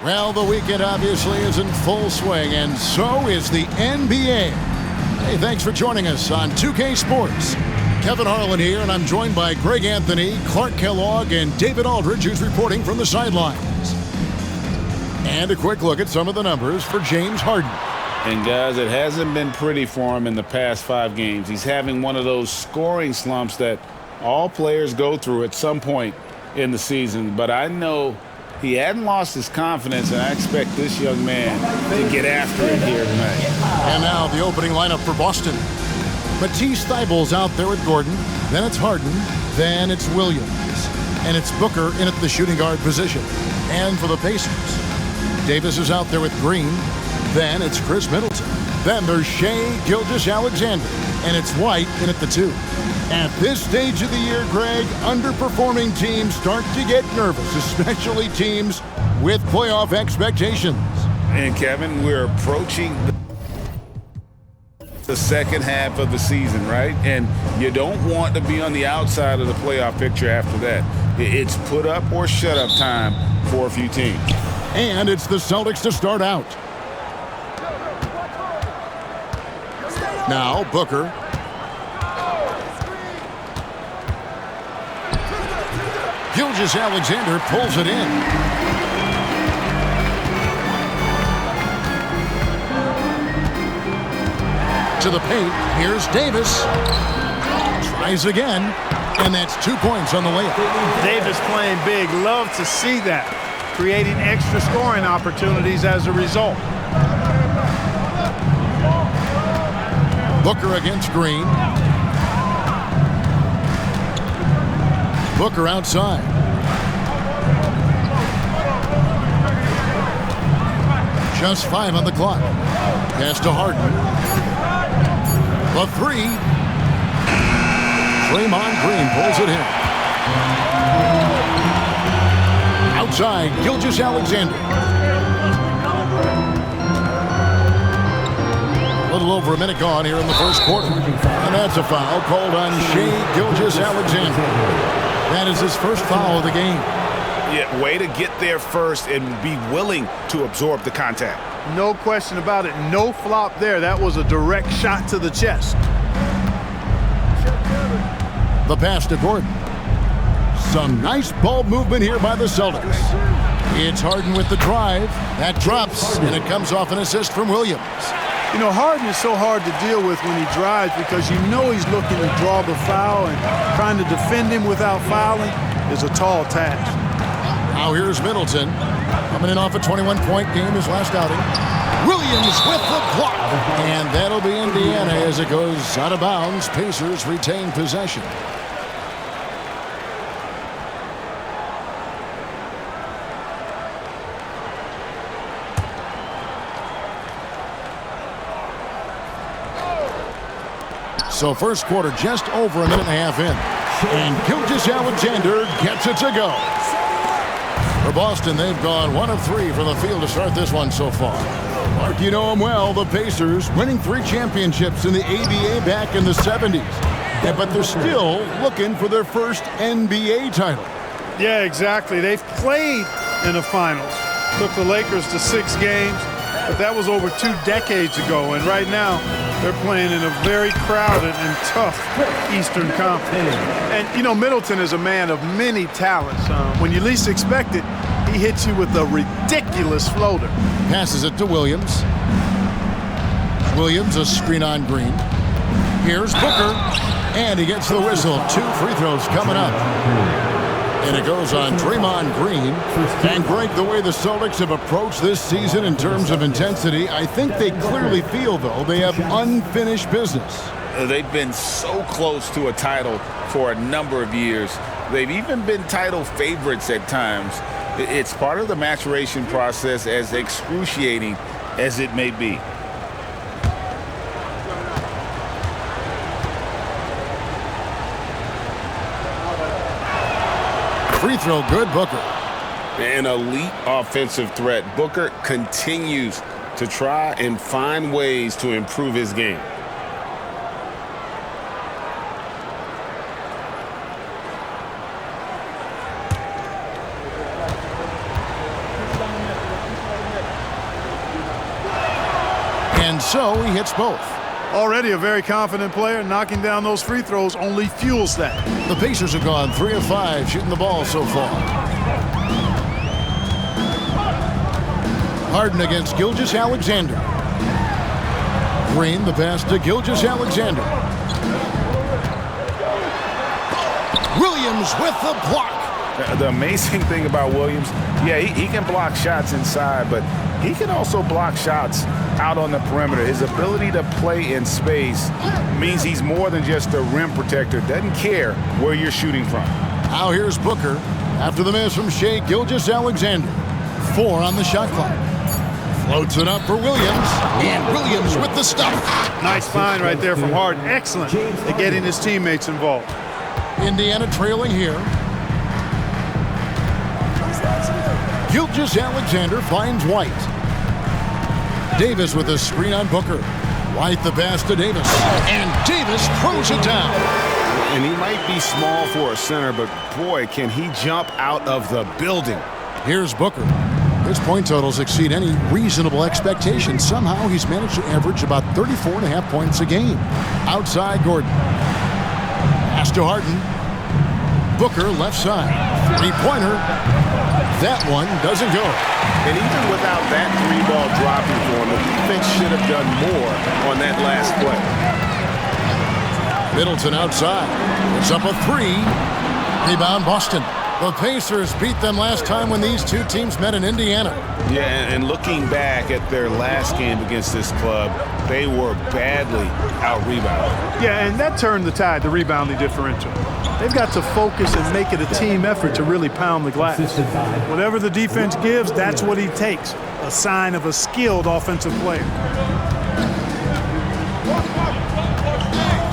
Well, the weekend obviously is in full swing, and so is the NBA. Hey, thanks for joining us on 2K Sports. Kevin Harlan here, and I'm joined by Greg Anthony, Clark Kellogg, and David Aldridge, who's reporting from the sidelines. And a quick look at some of the numbers for James Harden. And guys, it hasn't been pretty for him in the past 5 games. He's having one of those scoring slumps that all players go through at some point in the season. But I know he hadn't lost his confidence, and I expect this young man to get after it here tonight. And now the opening lineup for Boston. Matisse Thybulle's out there with Gordon. Then it's Harden. Then it's Williams. And it's Booker in at the shooting guard position. And for the Pacers, Davis is out there with Green. Then it's Chris Middleton. Then there's Shai Gilgeous-Alexander. And it's White in at the 2. At this stage of the year, Greg, underperforming teams start to get nervous, especially teams with playoff expectations. And Kevin, we're approaching the second half of the season, right? And you don't want to be on the outside of the playoff picture after that. It's put up or shut up time for a few teams. And it's the Celtics to start out. Now Booker. Gilgeous-Alexander pulls it in. To the paint. Here's Davis. Tries again. And that's 2 points on the layup. Davis playing big. Love to see that. Creating extra scoring opportunities as a result. Booker against Green. Booker outside. Just 5 on the clock. Pass to Harden. The 3. Draymond Green pulls it in. Outside, Gilgeous-Alexander. A little over a minute gone here in the first quarter. And that's a foul called on Shai Gilgeous-Alexander. That is his first foul of the game. Yeah, way to get there first and be willing to absorb the contact. No question about it. No flop there. That was a direct shot to the chest. The pass to Gordon. Some nice ball movement here by the Celtics. It's Harden with the drive. That drops, and it comes off an assist from Williams. You know, Harden is so hard to deal with when he drives because you know he's looking to draw the foul, and trying to defend him without fouling is a tall task. Now here's Middleton. Coming in off a 21-point game his last outing. Williams with the block. And that'll be Indiana as it goes out of bounds. Pacers retain possession. So first quarter just over a minute and a half in. And Gilgeous-Alexander gets it to go. For Boston, they've gone 1 of 3 from the field to start this one so far. Mark, you know them well, the Pacers winning 3 championships in the ABA back in the 70s. Yeah, but they're still looking for their first NBA title. Yeah, exactly. They've played in the finals. Took the Lakers to 6 games, but that was over 2 decades ago. And right now, they're playing in a very crowded and tough Eastern Conference. And, you know, Middleton is a man of many talents. When you least expect it, he hits you with a ridiculous floater. Passes it to Williams. Williams, a screen on Green. Here's Booker. And he gets the whistle. 2 free throws coming up. And it goes on Draymond Green. And Greg, the way the Celtics have approached this season in terms of intensity, I think they clearly feel, though, they have unfinished business. They've been so close to a title for a number of years. They've even been title favorites at times. It's part of the maturation process, as excruciating as it may be. Free throw good, Booker. An elite offensive threat. Booker continues to try and find ways to improve his game. And so he hits both. Already a very confident player. Knocking down those free throws only fuels that. The Pacers have gone 3 of 5 shooting the ball so far. Harden against Gilgeous-Alexander. Green, the pass to Gilgeous-Alexander. Williams with the block. The amazing thing about Williams, yeah, he can block shots inside, but he can also block shots out on the perimeter. His ability to play in space means he's more than just a rim protector. Doesn't care where you're shooting from. Now here's Booker after the miss from Shai Gilgeous-Alexander. 4 on the shot clock. Floats it up for Williams, and Williams with the stuff. Nice find right there from Harden. Excellent at getting his teammates involved. Indiana trailing here. Gilgeous-Alexander finds White. Davis with a screen on Booker. White the pass to Davis. And Davis throws it down. And he might be small for a center, but boy, can he jump out of the building. Here's Booker. His point totals exceed any reasonable expectation. Somehow he's managed to average about 34.5 points a game. Outside Gordon. Pass to Harden. Booker left side. 3-pointer. That one doesn't go. And even without that 3-ball dropping for him, the defense should have done more on that last play. Middleton outside. It's up a 3. Rebound Boston. The Pacers beat them last time when these two teams met in Indiana. Yeah, and looking back at their last game against this club, they were badly out-rebounded. Yeah, and that turned the tide, the rebounding differential. They've got to focus and make it a team effort to really pound the glass. Whatever the defense gives, that's what he takes. A sign of a skilled offensive player.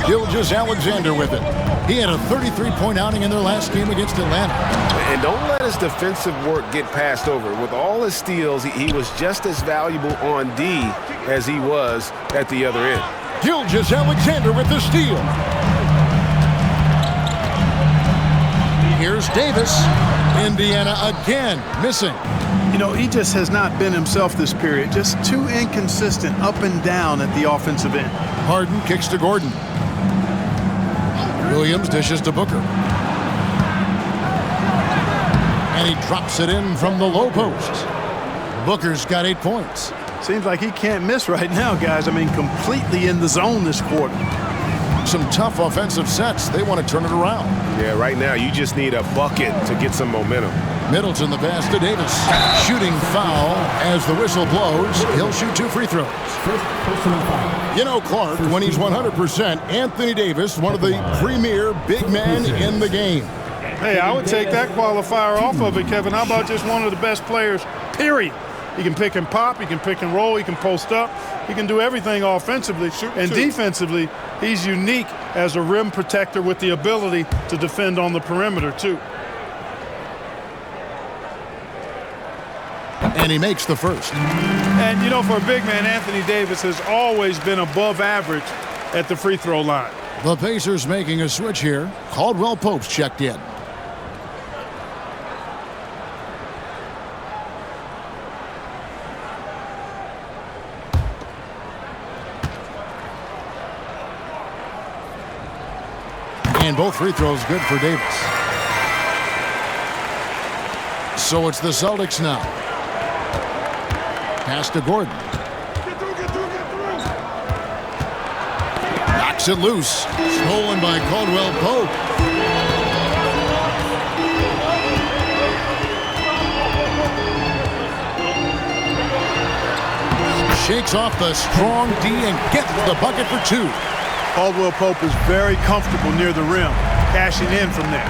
Gilgeous-Alexander with it. He had a 33-point outing in their last game against Atlanta. And don't let his defensive work get passed over. With all his steals, he was just as valuable on D as he was at the other end. Gilgeous-Alexander with the steal. Here's Davis. Indiana again missing. You know, he just has not been himself this period. Just too inconsistent up and down at the offensive end. Harden kicks to Gordon. Williams dishes to Booker. And he drops it in from the low post. Booker's got 8 points. Seems like he can't miss right now, guys. I mean, completely in the zone this quarter. Some tough offensive sets. They want to turn it around. Yeah, right now you just need a bucket to get some momentum. Middleton the pass to Davis. Shooting foul as the whistle blows. He'll shoot 2 free throws. You know, Clark, when he's 100%, Anthony Davis, one of the premier big men in the game. Hey, I would take that qualifier off of it, Kevin. How about just one of the best players, period? He can pick and pop, he can pick and roll, he can post up, he can do everything offensively. And defensively, he's unique as a rim protector with the ability to defend on the perimeter, too. And he makes the first. And, you know, for a big man, Anthony Davis has always been above average at the free throw line. The Pacers making a switch here. Caldwell Pope's checked in. And both free throws good for Davis. So it's the Celtics now. Pass to Gordon. Knocks it loose. Stolen by Caldwell Pope. Shakes off the strong D and gets the bucket for 2. Caldwell Pope is very comfortable near the rim, cashing in from there.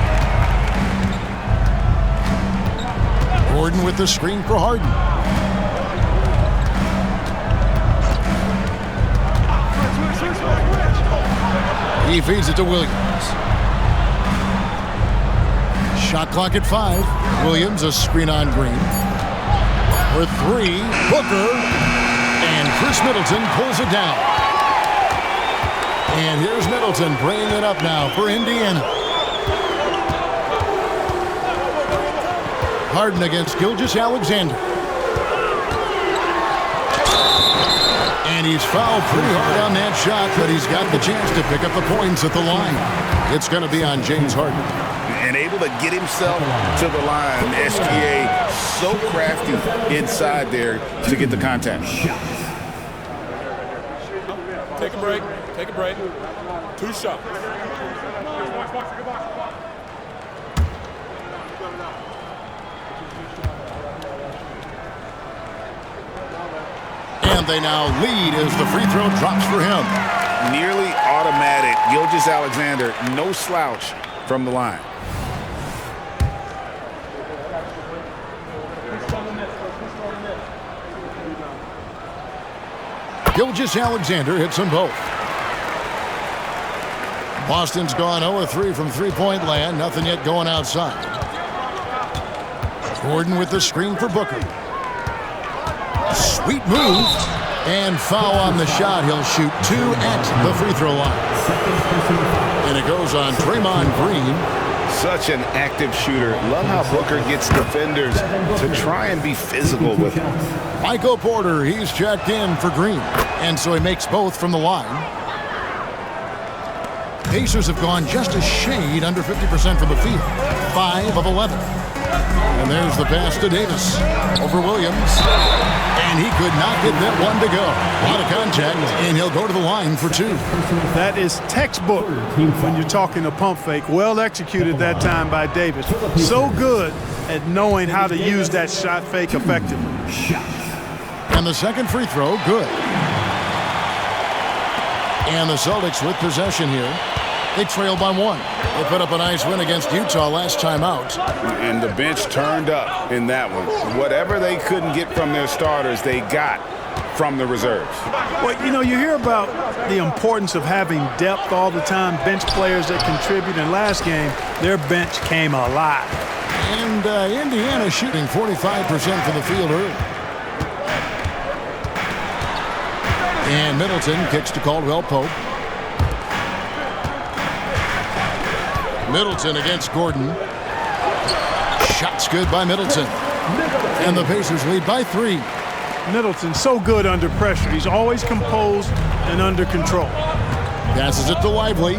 Gordon with the screen for Harden. He feeds it to Williams. Shot clock at 5. Williams, a screen on Green. For 3, Booker. And Chris Middleton pulls it down. And here's Middleton bringing it up now for Indiana. Harden against Gilgeous-Alexander. And he's fouled pretty hard on that shot, but he's got the chance to pick up the points at the line. It's going to be on James Harden. And able to get himself to the line. SGA so crafty inside there to get the contact. Take a break. Take a break. 2 shots. And they now lead as the free throw drops for him. Nearly automatic. Gilgeous-Alexander, no slouch from the line. Gilgeous-Alexander hits them both. Boston's gone 0-3 from three-point land. Nothing yet going outside. Gordon with the screen for Booker. Sweet move. And foul on the shot. He'll shoot 2 at the free throw line. And it goes on Draymond Green. Such an active shooter. Love how Booker gets defenders to try and be physical with him. Michael Porter, he's checked in for Green. And so he makes both from the line. Pacers have gone just a shade under 50% from the field. 5 of 11. And there's the pass to Davis over Williams. And he could not get that one to go. A lot of contact, and he'll go to the line for 2. That is textbook when you're talking a pump fake. Well executed that time by Davis. So good at knowing how to use that shot fake effectively. And the second free throw, good. And the Celtics with possession here. They trail by 1. They put up a nice win against Utah last time out. And the bench turned up in that one. Whatever they couldn't get from their starters, they got from the reserves. Well, you know, you hear about the importance of having depth all the time, bench players that contribute. In last game, their bench came alive. And Indiana shooting 45% from the field early. And Middleton kicks to Caldwell Pope. Middleton against Gordon. Shots good by Middleton. And the Pacers lead by 3. Middleton so good under pressure. He's always composed and under control. Passes it to Lively.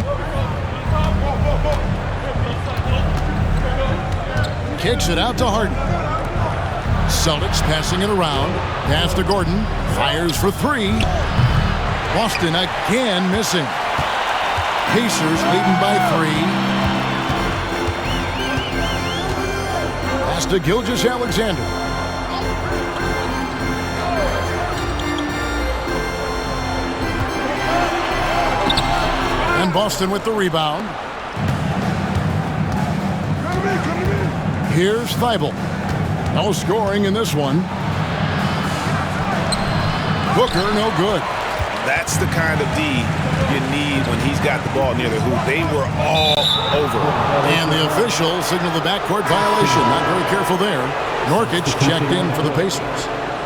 Kicks it out to Harden. Celtics passing it around. Pass to Gordon. Fires for 3. Boston again missing. Pacers leading by 3. Pass to Gilgeous-Alexander. And Boston with the rebound. Here's Thibault. No scoring in this one. Booker, no good. That's the kind of D you need when he's got the ball near the hoop. They were all over. And the official signaled the backcourt violation. Not very careful there. Nurkic checked in for the Pacers.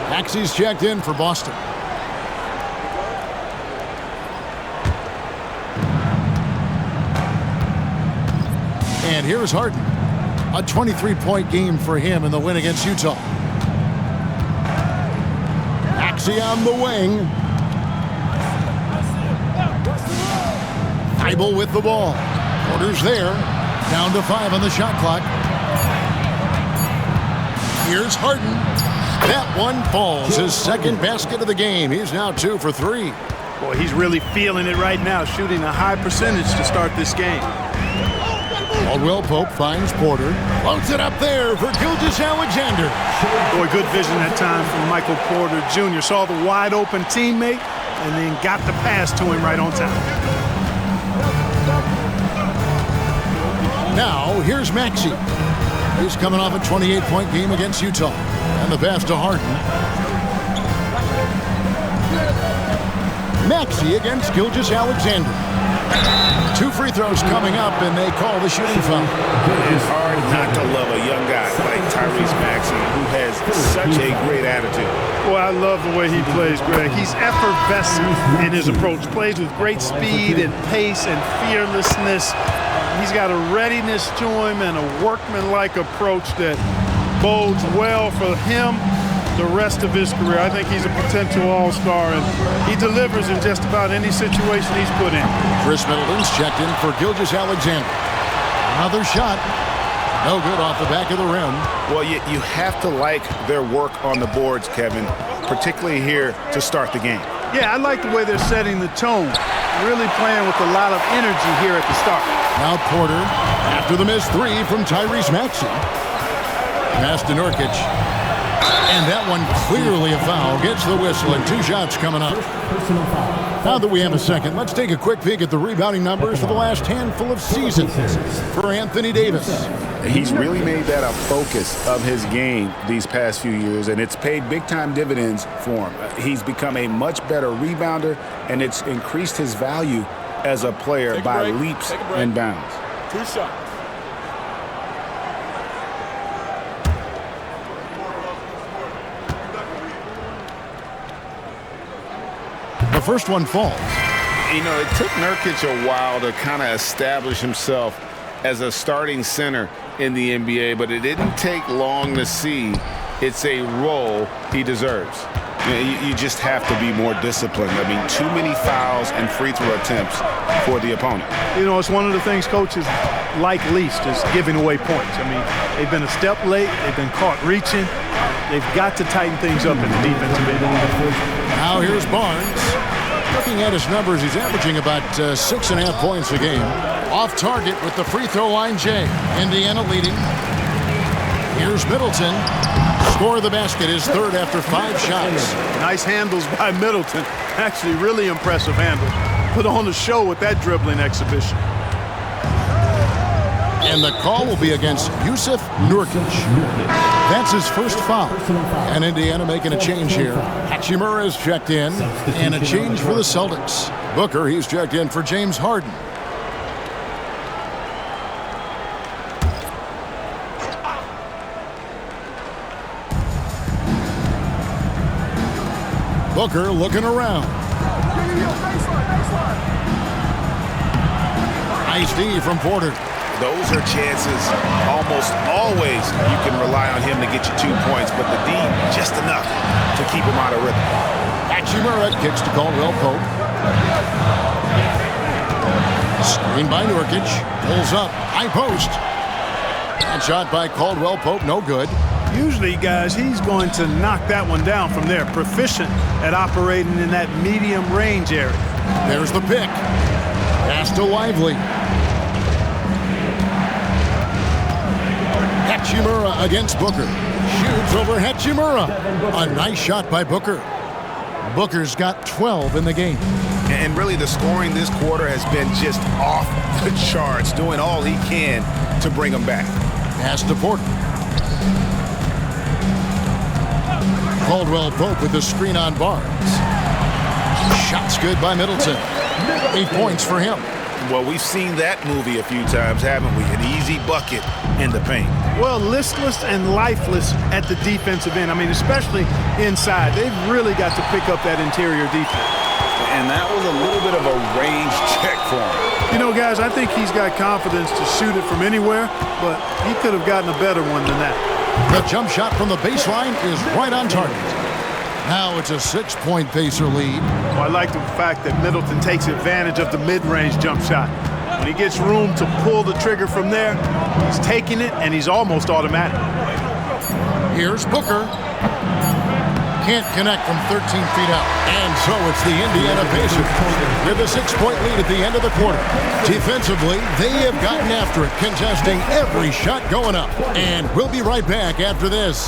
Maxey's checked in for Boston. And here's Harden. A 23-point game for him in the win against Utah. Maxey on the wing. Thibault with the ball. Porter's there. Down to 5 on the shot clock. Here's Harden. That one falls. His second basket of the game. He's now 2 for 3. Boy, he's really feeling it right now, shooting a high percentage to start this game. Caldwell Pope finds Porter. Floats it up there for Gilgeous-Alexander. Boy, good vision that time from Michael Porter Jr. Saw the wide open teammate and then got the pass to him right on time. Now, here's Maxey. He's coming off a 28-point game against Utah. And the pass to Harden. Maxey against Gilgeous-Alexander. 2 free throws coming up, and they call the shooting foul. It's hard not to love a young guy like Tyrese Maxey, who has such a great attitude. Boy, I love the way he plays, Greg. He's effervescent in his approach. Plays with great speed and pace and fearlessness. He's got a readiness to him and a workmanlike approach that bodes well for him the rest of his career. I think he's a potential all-star, and he delivers in just about any situation he's put in. Chris Middleton's checked in for Gilgeous-Alexander. Another shot. No good off the back of the rim. Well, you have to like their work on the boards, Kevin, particularly here to start the game. Yeah, I like the way they're setting the tone. Really playing with a lot of energy here at the start. Now Porter, after the missed three from Tyrese Maxey. Pass to Nurkic. And that one clearly a foul. Gets the whistle, and 2 shots coming up. Now that we have a second, let's take a quick peek at the rebounding numbers for the last handful of seasons for Anthony Davis. He's really made that a focus of his game these past few years, and it's paid big-time dividends for him. He's become a much better rebounder, and it's increased his value as a player by leaps and bounds. 2 shots. The first one falls. You know, it took Nurkic a while to kind of establish himself as a starting center in the NBA, but it didn't take long to see it's a role he deserves. You just have to be more disciplined. I mean, too many fouls and free throw attempts for the opponent. You know, it's one of the things coaches like least is giving away points. I mean, they've been a step late. They've been caught reaching. They've got to tighten things up in the defensive end. Now here's Barnes. Looking at his numbers, he's averaging about 6.5 points a game. Off target with the free throw line, Jay. Indiana leading. Here's Middleton. Score the basket, his third after 5 shots. Nice handles by Middleton. Actually, really impressive handles. Put on the show with that dribbling exhibition. And the call will be against Yusuf Nurkic. That's his first foul. And Indiana making a change here. Hachimura is checked in. And a change for the Celtics. Booker, he's checked in for James Harden. Booker looking around. Nice D from Porter. Those are chances almost always you can rely on him to get you 2 points, but the D just enough to keep him out of rhythm. Hachimura kicks to Caldwell Pope. Screen by Nurkic. Pulls up. High post. And shot by Caldwell Pope. No good. Usually, guys, he's going to knock that one down from there. Proficient at operating in that medium range area. There's the pick. Pass to Lively. Hachimura against Booker. Shoots over Hachimura. A nice shot by Booker. Booker's got 12 in the game. And really the scoring this quarter has been just off the charts, doing all he can to bring them back. Pass to Porter. Caldwell Pope with the screen on Barnes. Shot's good by Middleton. 8 points for him. Well, we've seen that movie a few times, haven't we? An easy bucket in the paint. Well, listless and lifeless at the defensive end. I mean, especially inside. They've really got to pick up that interior defense. And that was a little bit of a range check for him. You know, guys, I think he's got confidence to shoot it from anywhere, but he could have gotten a better one than that. The jump shot from the baseline is right on target. Now it's a 6-point Pacer lead. Well, I like the fact that Middleton takes advantage of the mid-range jump shot. When he gets room to pull the trigger from there, he's taking it, and he's almost automatic. Here's Booker. Can't connect from 13 feet out. And so it's the Indiana Pacers with a 6-point lead at the end of the quarter. Defensively, they have gotten after it, contesting every shot going up. And we'll be right back after this.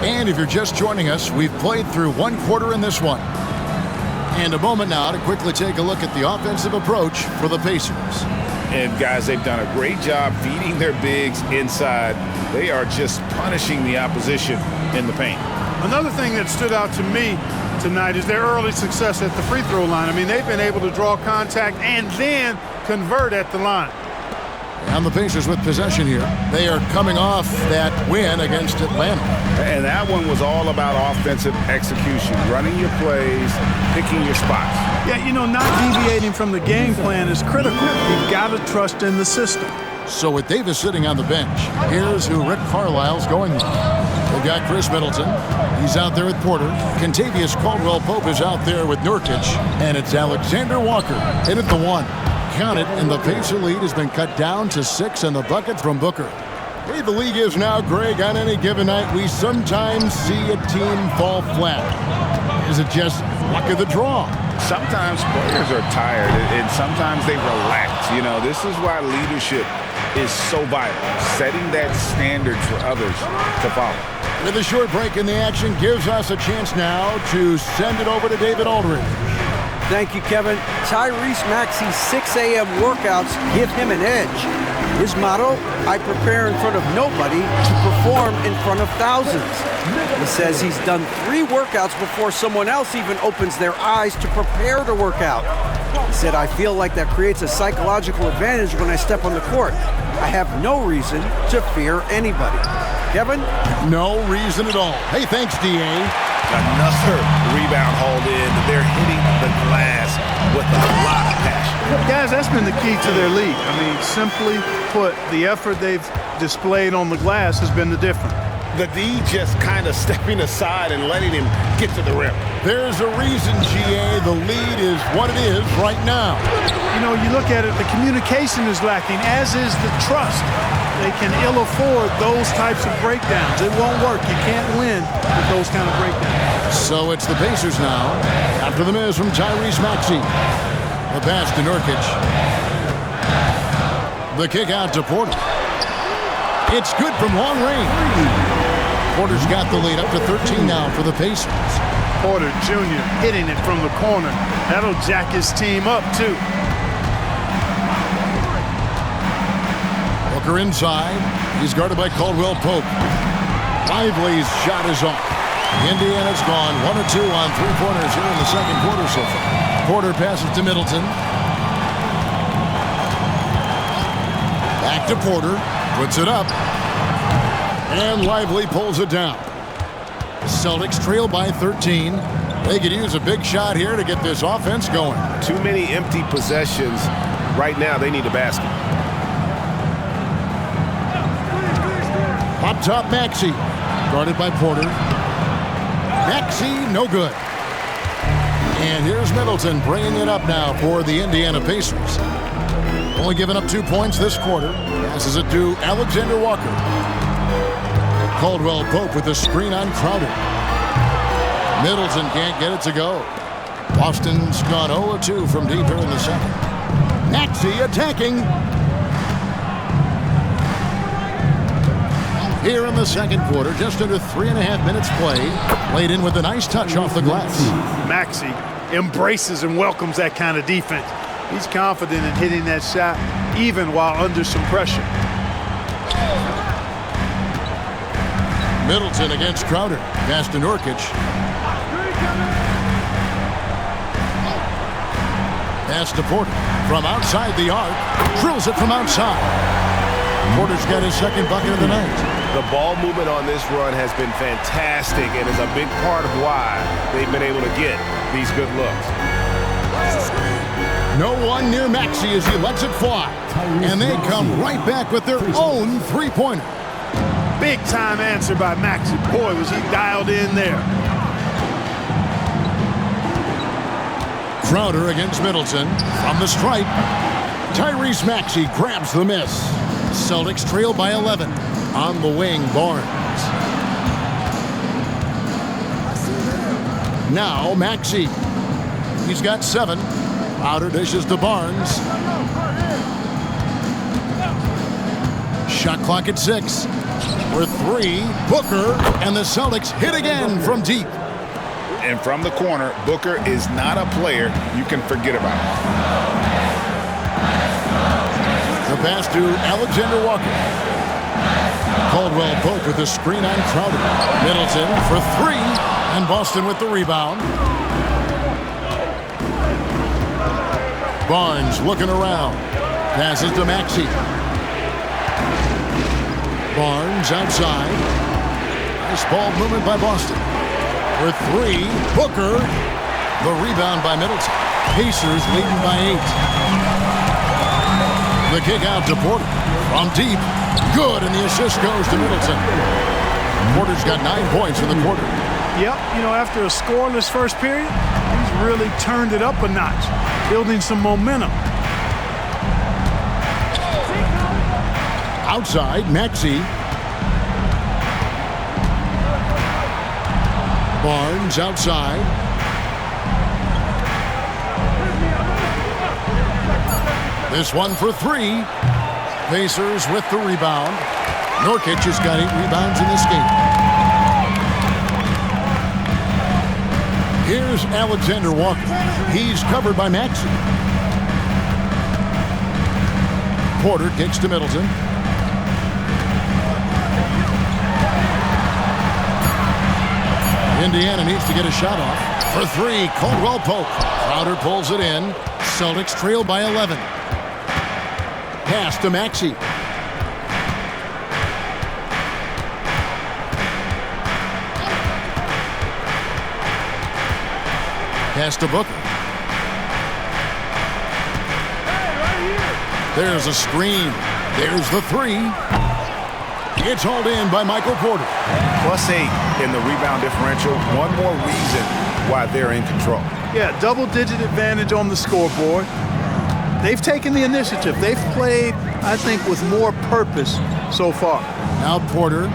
And if you're just joining us, we've played through 1 quarter in this one. And a moment now to quickly take a look at the offensive approach for the Pacers. And, guys, they've done a great job feeding their bigs inside. They are just punishing the opposition in the paint. Another thing that stood out to me tonight is their early success at the free throw line. I mean, they've been able to draw contact and then convert at the line. And the Pacers with possession here. They are coming off that win against Atlanta. And that one was all about offensive execution, running your plays, picking your spots. Yeah, you know, not deviating from the game plan is critical. You've got to trust in the system. So with Davis sitting on the bench, here's who Rick Carlisle's going with. They've got Chris Middleton. He's out there with Porter. Kentavious Caldwell-Pope is out there with Nurkic. And it's Alexander Walker in at the 1. Count it, and the Pacer lead has been cut down to 6 and the bucket from Booker. Hey, the league is now, Greg, on any given night, we sometimes see a team fall flat. Is it just luck of the draw? Sometimes players are tired, and sometimes they relax. You know, this is why leadership is so vital, setting that standard for others to follow. With a short break in the action, gives us a chance now to send it over to David Aldridge. Thank you, Kevin. Tyrese Maxey's 6 a.m. workouts give him an edge. His motto, I prepare in front of nobody to perform in front of thousands. He says he's done 3 workouts before someone else even opens their eyes to prepare to work out. He said, I feel like that creates a psychological advantage when I step on the court. I have no reason to fear anybody. Kevin? No reason at all. Hey, thanks, D.A. Another rebound hauled in. They're hitting the glass with a lot of passion. Guys, that's been the key to their lead. I mean, simply put, the effort they've displayed on the glass has been the difference. The D just kind of stepping aside and letting him get to the rim. There's a reason, GA, the lead is what it is right now. You know, you look at it, the communication is lacking, as is the trust. They can ill afford those types of breakdowns. It won't work. You can't win with those kind of breakdowns. So it's the Pacers now, after the miss from Tyrese Maxey. The pass to Nurkic. The kick out to Porter. It's good from long range. Porter's got the lead up to 13 now for the Pacers. Porter Jr. hitting it from the corner. That'll jack his team up, too. Booker inside. He's guarded by Caldwell-Pope. Lively's shot is off. Indiana's gone 1 of 2 on 3-pointers here in the second quarter so far. Porter passes to Middleton. Back to Porter. Puts it up. And Lively pulls it down. Celtics trail by 13. They could use a big shot here to get this offense going. Too many empty possessions. Right now, they need a basket. Up top, Maxey. Guarded by Porter. Maxey, no good. And here's Middleton bringing it up now for the Indiana Pacers. Only giving up 2 points this quarter. Passes it to Alexander Walker. Caldwell-Pope with the screen on Crowder. Middleton can't get it to go. Boston's gone 0-2 from deep here in the second. Maxey attacking. Here in the second quarter, just under 3.5 minutes played. Laid in with a nice touch off the glass. Maxey embraces and welcomes that kind of defense. He's confident in hitting that shot, even while under some pressure. Middleton against Crowder. Pass to Nurkic. Pass to Porter. From outside the arc. Drills it from outside. Porter's got his second bucket of the night. The ball movement on this run has been fantastic and is a big part of why they've been able to get these good looks. No one near Maxey as he lets it fly. And they come right back with their own three-pointer. Big time answer by Maxey. Boy, was he dialed in there. Crowder against Middleton. From the stripe, Tyrese Maxey grabs the miss. Celtics trail by 11. On the wing, Barnes. Now Maxey. He's got 7. Outer dishes to Barnes. Shot clock at 6. For 3, Booker, and the Celtics hit again from deep. And from the corner, Booker is not a player you can forget about. The pass to Alexander Walker. Caldwell Pope with the screen on Crowder. Middleton for three, and Boston with the rebound. Barnes looking around. Passes to Maxey. Barnes outside. Nice ball movement by Boston. For three, Booker. The rebound by Middleton. Pacers leading by 8. The kick out to Porter. From deep. Good, and the assist goes to Middleton. Porter's got 9 points in the quarter. Yep, after a scoreless first period, he's really turned it up a notch, building some momentum. Outside, Maxey. Barnes outside. This one for three. Pacers with the rebound. Nurkic has got 8 rebounds in this game. Here's Alexander Walker. He's covered by Maxey. Porter kicks to Middleton. Indiana needs to get a shot off. For three, Caldwell Pope. Crowder pulls it in. Celtics trail by 11. Pass to Maxey. Pass to Booker. There's a screen. There's the three. It's hauled in by Michael Porter. +8 in the rebound differential. One more reason why they're in control. Yeah, double-digit advantage on the scoreboard. They've taken the initiative. They've played, I think, with more purpose so far. Now Porter,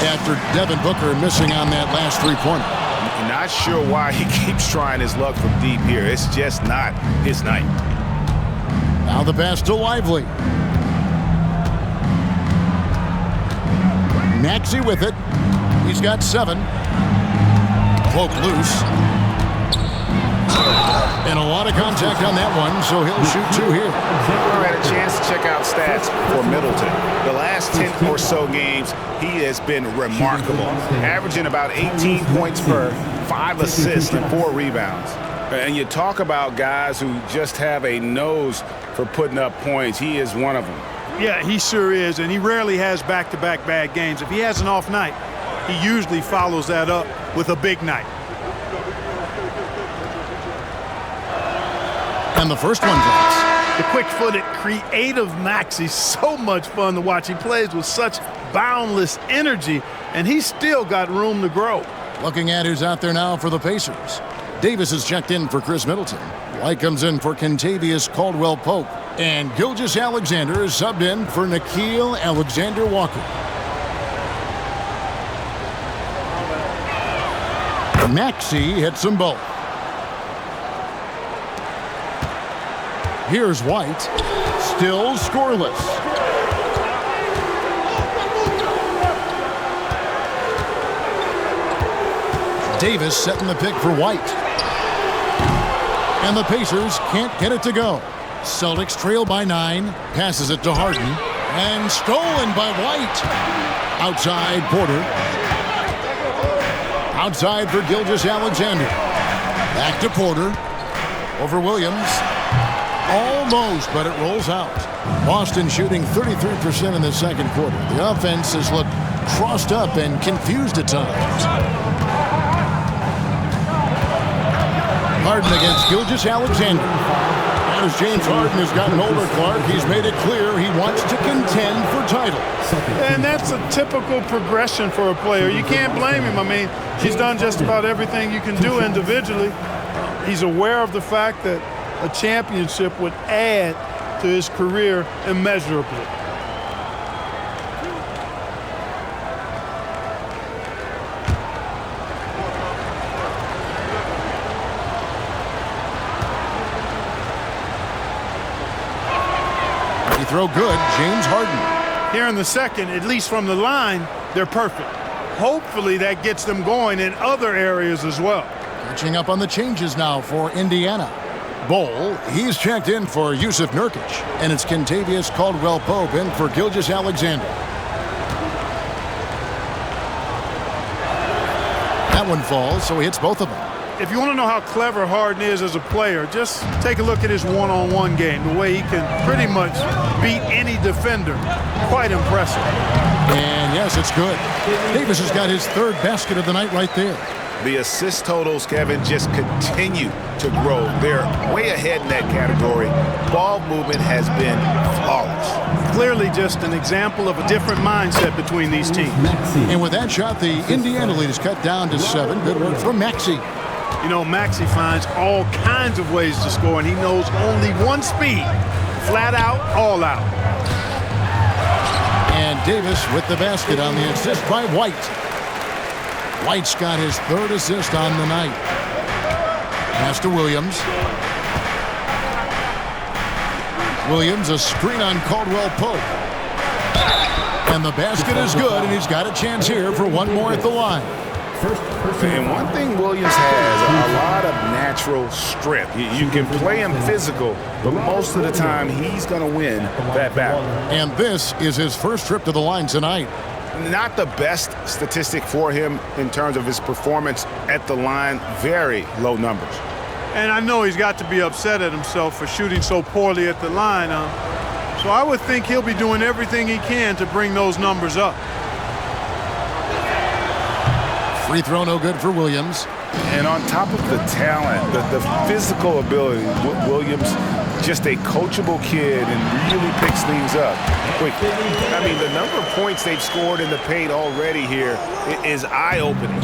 after Devin Booker missing on that last three-pointer. Not sure why he keeps trying his luck from deep here. It's just not his night. Now the pass to Lively. Maxey with it. He's got 7. Poke loose. And a lot of contact on that one, so he'll shoot 2 here. We had a chance to check out stats for Middleton. The last 10 or so games, he has been remarkable, averaging about 18 points per 5 assists and 4 rebounds. And you talk about guys who just have a nose for putting up points. He is one of them. Yeah, he sure is, and he rarely has back-to-back bad games. If he has an off night, he usually follows that up with a big night. And the first one drops. The quick-footed, creative Maxey, so much fun to watch. He plays with such boundless energy, and he's still got room to grow. Looking at who's out there now for the Pacers. Davis has checked in for Chris Middleton. White comes in for Kentavious Caldwell-Pope. And Gilgeous-Alexander is subbed in for Nickeil Alexander-Walker. Maxey hits them both. Here's White. Still scoreless. Davis setting the pick for White. And the Pacers can't get it to go. Celtics trail by 9. Passes it to Harden. And stolen by White. Outside Porter. Outside for Gilgeous-Alexander. Back to Porter. Over Williams. Almost, but it rolls out. Boston shooting 33% in the second quarter. The offense has looked crossed up and confused at times. Harden against Gilgeous-Alexander. As James Harden has gotten older, Clark, he's made it clear he wants to contend for titles. And that's a typical progression for a player. You can't blame him. I mean, he's done just about everything you can do individually. He's aware of the fact that a championship would add to his career immeasurably. Throw good, James Harden. Here in the second, at least from the line, they're perfect. Hopefully that gets them going in other areas as well. Catching up on the changes now for Indiana. Bowl, he's checked in for Yusuf Nurkic, and it's Kentavious Caldwell-Pope in for Gilgeous-Alexander. That one falls, so he hits both of them. If you want to know how clever Harden is as a player, just take a look at his one-on-one game, the way he can pretty much beat any defender. Quite impressive. And yes, it's good. Davis has got his third basket of the night right there. The assist totals, Kevin, just continue to grow. They're way ahead in that category. Ball movement has been flawless. Clearly just an example of a different mindset between these teams. And with that shot, the Indiana lead is cut down to 7. Good work from Maxey. You know, Maxey finds all kinds of ways to score, and he knows only one speed. Flat out, all out. And Davis with the basket on the assist by White. White's got his third assist on the night. Pass to Williams. Williams, a screen on Caldwell-Pope. And the basket is good, and he's got a chance here for one more at the line. And one thing Williams has, a lot of natural strength. You can play him physical, but most of the time he's going to win that battle. And this is his first trip to the line tonight. Not the best statistic for him in terms of his performance at the line. Very low numbers. And I know he's got to be upset at himself for shooting so poorly at the line. So I would think he'll be doing everything he can to bring those numbers up. Free throw no good for Williams. And on top of the talent, the physical ability, Williams, just a coachable kid and really picks things up quickly. I mean, the number of points they've scored in the paint already here is eye-opening.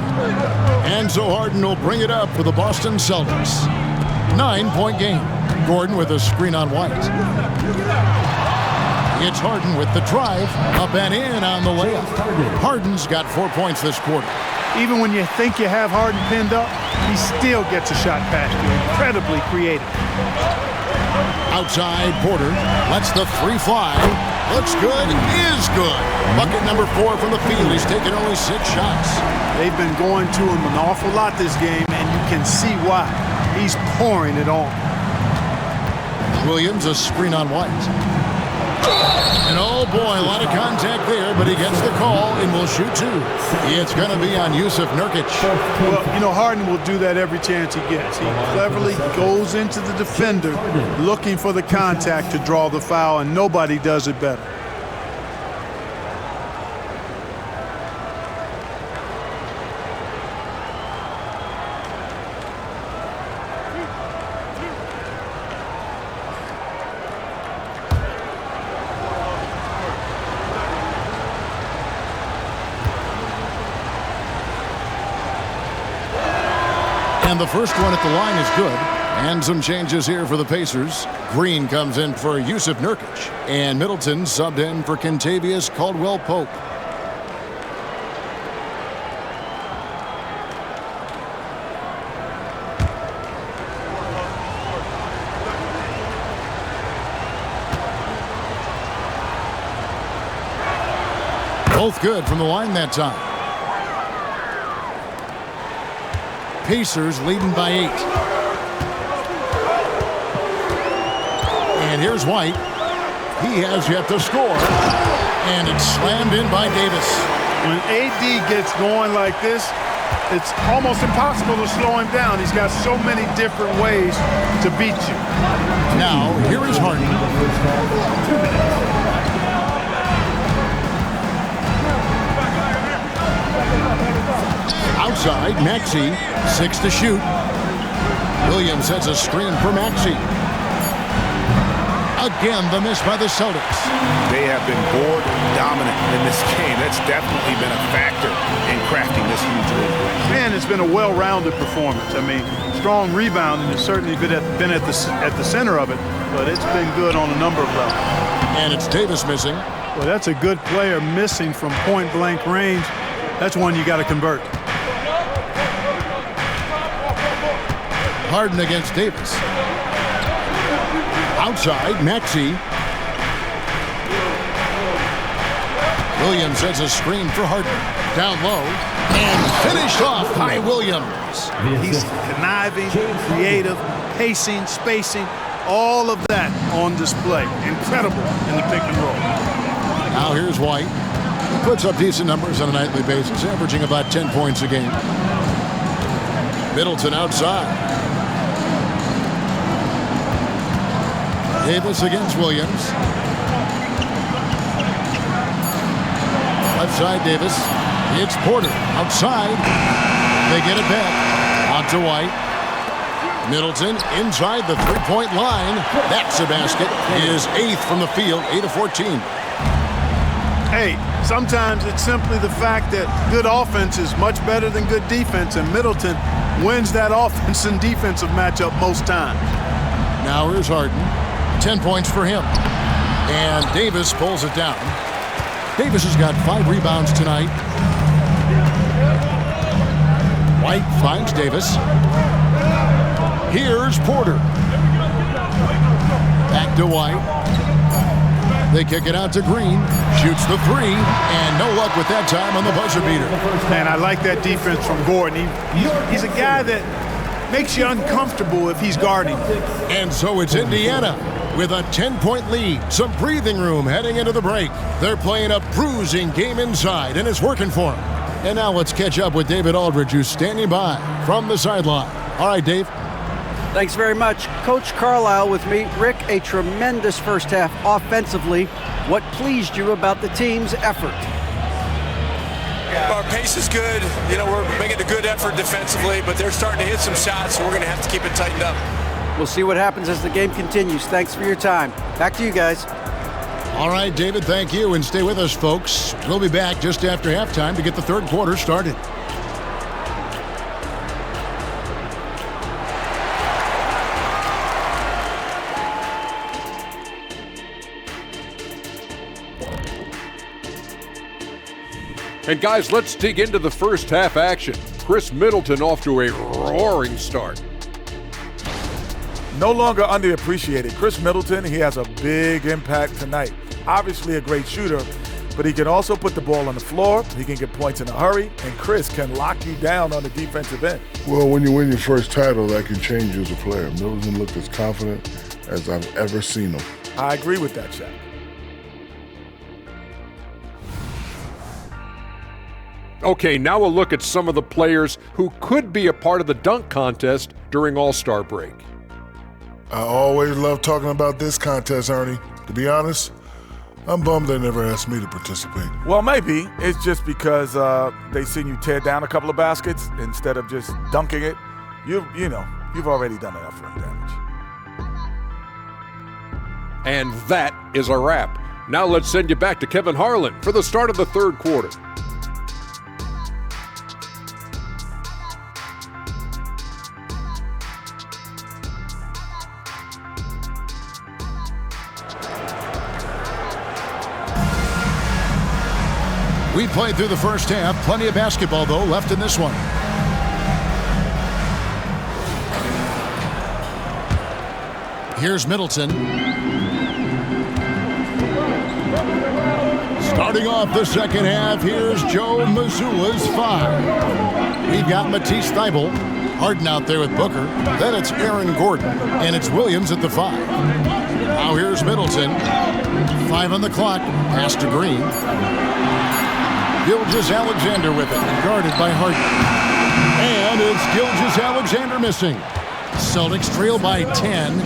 And so Harden will bring it up for the Boston Celtics. 9-point game. Gordon with a screen on White. It's Harden with the drive. Up and in on the layup. Harden's got 4 points this quarter. Even when you think you have Harden pinned up, he still gets a shot past you. Incredibly creative. Outside, Porter lets the three fly. Looks good, is good. Bucket number 4 from the field. He's taken only 6 shots. They've been going to him an awful lot this game, and you can see why. He's pouring it on. Williams, a screen on White. And oh boy, a lot of contact there, but he gets the call and will shoot 2. It's going to be on Yusuf Nurkic. Well, you know, Harden will do that every chance he gets. He cleverly goes into the defender looking for the contact to draw the foul, and nobody does it better. And the first one at the line is good. And some changes here for the Pacers. Green comes in for Yusuf Nurkic. And Middleton subbed in for Kentavious Caldwell-Pope. Both good from the line that time. Pacers leading by 8. And here's White. He has yet to score. And it's slammed in by Davis. When AD gets going like this, it's almost impossible to slow him down. He's got so many different ways to beat you. Now, here is Harden. Outside, Maxey, 6 to shoot. Williams has a screen for Maxey. Again, the miss by the Celtics. They have been board dominant in this game. That's definitely been a factor in crafting this huge lead. Man, it's been a well-rounded performance. I mean, strong rebounding has certainly been at the center of it, but it's been good on a number of levels. And it's Davis missing. Well, that's a good player missing from point-blank range. That's one you got to convert. Harden against Davis. Outside, Maxey. Williams sets a screen for Harden. Down low. And finished off by Williams. He's conniving, creative, pacing, spacing, all of that on display. Incredible in the pick and roll. Now here's White. He puts up decent numbers on a nightly basis, averaging about 10 points a game. Middleton outside. Davis against Williams. Left side, Davis. It's Porter outside. They get it back. On to White. Middleton inside the three-point line. That's a basket. His 8th from the field, 8 of 14. Hey, sometimes it's simply the fact that good offense is much better than good defense, and Middleton wins that offense and defensive matchup most times. Now here's Harden. 10 points for him. And Davis pulls it down. Davis has got 5 rebounds tonight. White finds Davis. Here's Porter. Back to White. They kick it out to Green. Shoots the 3. And no luck with that time on the buzzer beater. Man, I like that defense from Gordon. He's a guy that makes you uncomfortable if he's guarding. And so it's Indiana with a 10-point lead. Some breathing room heading into the break. They're playing a bruising game inside, and it's working for them. And now let's catch up with David Aldridge, who's standing by from the sideline. All right, Dave. Thanks very much. Coach Carlisle with me. Rick, a tremendous first half offensively. What pleased you about the team's effort? Our pace is good. You know, we're making a good effort defensively, but they're starting to hit some shots, so we're going to have to keep it tightened up. We'll see what happens as the game continues. Thanks for your time. Back to you guys. All right, David, thank you. And stay with us, folks. We'll be back just after halftime to get the third quarter started. And guys, let's dig into the first half action. Chris Middleton off to a roaring start. No longer underappreciated. Chris Middleton, he has a big impact tonight. Obviously a great shooter, but he can also put the ball on the floor. He can get points in a hurry, and Chris can lock you down on the defensive end. Well, when you win your first title, that can change you as a player. Middleton looked as confident as I've ever seen him. I agree with that, Shaq. Okay, now we'll look at some of the players who could be a part of the dunk contest during All-Star break. I always love talking about this contest, Ernie. To be honest, I'm bummed they never asked me to participate. Well, maybe it's just because they seen you tear down a couple of baskets instead of just dunking it. You've already done enough rim damage. And that is a wrap. Now let's send you back to Kevin Harlan for the start of the third quarter. We played through the first half. Plenty of basketball, though, left in this one. Here's Middleton. Starting off the second half, here's Joe Mazzulla's 5. We've got Matisse Thybulle. Harden out there with Booker. Then it's Aaron Gordon. And it's Williams at the 5. Now here's Middleton. 5 on the clock. Pass to Green. Gilgeous-Alexander with it, guarded by Harden. And it's Gilgeous-Alexander missing. Celtics trail by 10.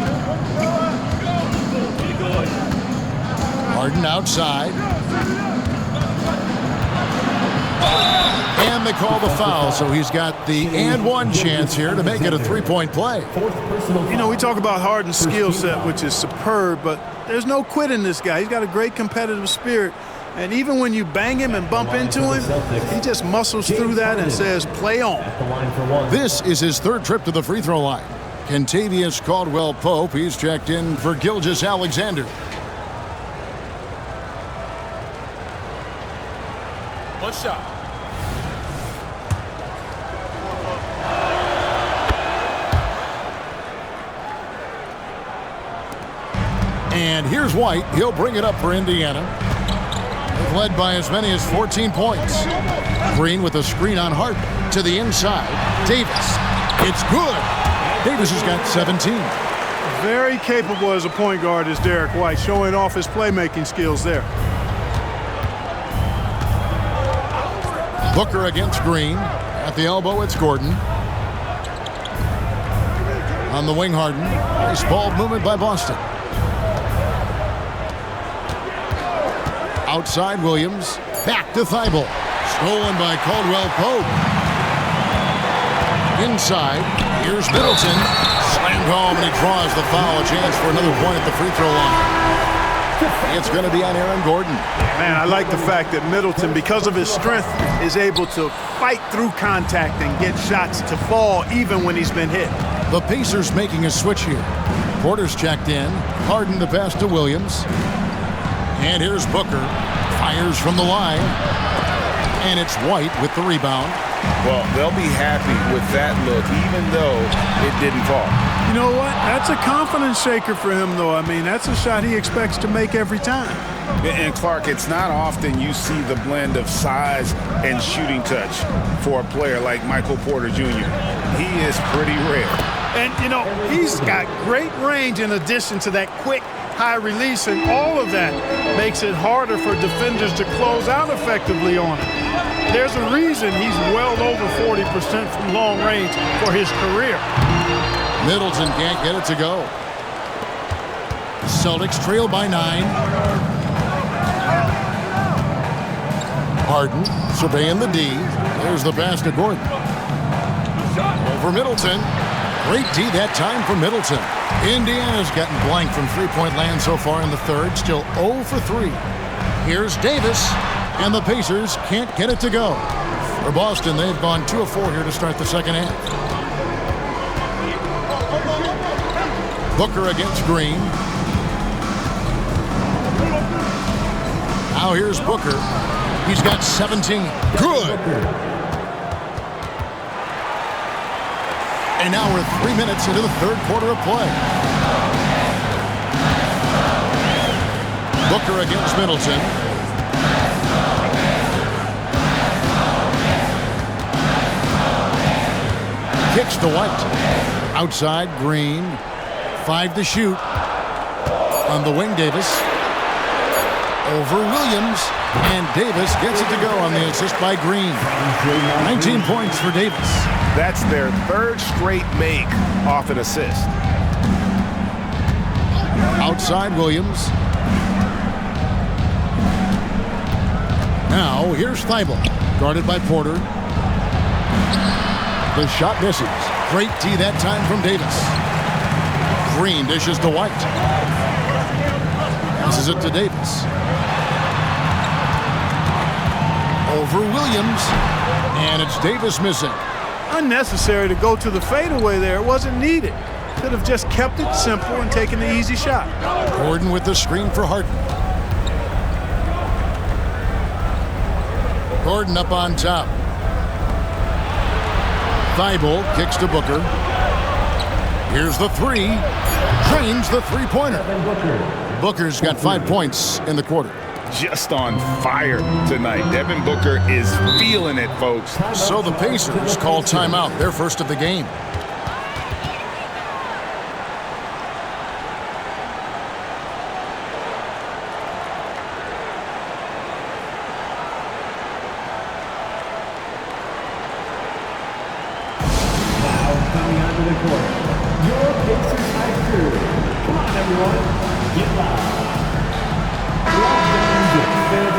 Harden outside. And they call the foul, so he's got the and one chance here to make it a three-point play. You know, we talk about Harden's skill set, which is superb, but there's no quitting this guy. He's got a great competitive spirit. And even when you bang him and bump into him, he just muscles through that and says, play on. This is his third trip to the free throw line. Kentavious Caldwell-Pope, he's checked in for Gilgeous-Alexander. One shot. And here's White. He'll bring it up for Indiana. led by as many as 14 points. Green with a screen on Hart to the inside. Davis. It's good. Davis has got 17. Very capable as a point guard is Derek White, showing off his playmaking skills there. Booker against Green. At the elbow, it's Gordon. On the wing, Harden. Nice ball movement by Boston. Outside, Williams. Back to Thibault. Stolen by Caldwell Pope. Inside, here's Middleton. Slammed home, and he draws the foul. A chance for another point at the free throw line. It's going to be on Aaron Gordon. Man, I like the fact that Middleton, because of his strength, is able to fight through contact and get shots to fall even when he's been hit. The Pacers making a switch here. Porter's checked in. Harden the pass to Williams. And here's Booker. Fires from the line. And it's White with the rebound. Well, they'll be happy with that look, even though it didn't fall. You know what? That's a confidence shaker for him, though. I mean, that's a shot he expects to make every time. And Clark, it's not often you see the blend of size and shooting touch for a player like Michael Porter Jr. He is pretty rare. And, you know, he's got great range in addition to that quick, high release, and all of that makes it harder for defenders to close out effectively on him. There's a reason he's well over 40% from long range for his career. Middleton can't get it to go. Celtics trail by 9. Harden surveying the D. There's the pass to Gordon. Over Middleton. Great D that time for Middleton. Indiana's gotten blank from three-point land so far in the third. Still 0 for 3. Here's Davis. And the Pacers can't get it to go. For Boston, they've gone 2 of 4 here to start the second half. Booker against Green. Now here's Booker. He's got 17. Good. And now we're 3 minutes into the third quarter of play. Booker against Middleton. Kicks to White. Outside, Green. 5 to shoot. On the wing, Davis. Over Williams. And Davis gets it to go on the assist by Green. 19 points for Davis. That's their third straight make off an assist. Outside, Williams. Now, here's Thibault. Guarded by Porter. The shot misses. Great D that time from Davis. Green dishes to White. Passes it to Davis. Over Williams. And it's Davis missing. Unnecessary to go to the fadeaway there. It wasn't needed. Could have just kept it simple and taken the easy shot. Gordon with the screen for Harden. Gordon up on top. Thibault kicks to Booker. Here's the three. Drains the three-pointer. Booker's got 5 points in the quarter. Just on fire tonight. Devin Booker is feeling it, folks. So the Pacers call timeout, their first of the game.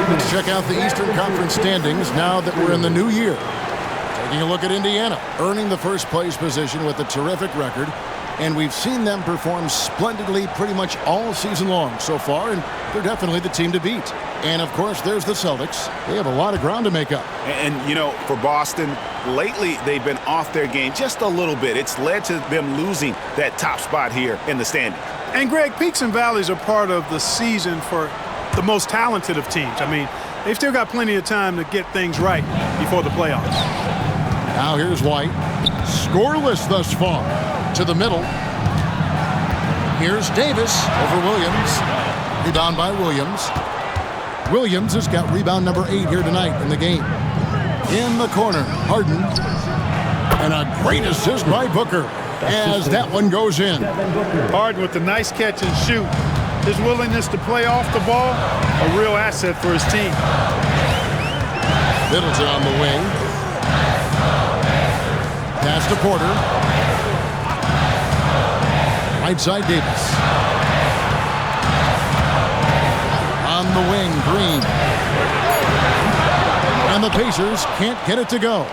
Let's check out the Eastern Conference standings now that we're in the new year. Taking a look at Indiana, earning the first place position with a terrific record. And we've seen them perform splendidly pretty much all season long so far, and they're definitely the team to beat. And, of course, there's the Celtics. They have a lot of ground to make up. And, you know, for Boston, lately they've been off their game just a little bit. It's led to them losing that top spot here in the standings. And, Greg, peaks and valleys are part of the season for the most talented of teams. I mean, they've still got plenty of time to get things right before the playoffs. Now here's White. Scoreless thus far. To the middle. Here's Davis over Williams. Rebound by Williams. Williams has got rebound number 8 here tonight in the game. In the corner, Harden. And a great assist by Booker as that one goes in. Harden with the nice catch and shoot. His willingness to play off the ball, a real asset for his team. Middleton on the wing. Pass to Porter. Right side, Davis. On the wing, Green. And the Pacers can't get it to go.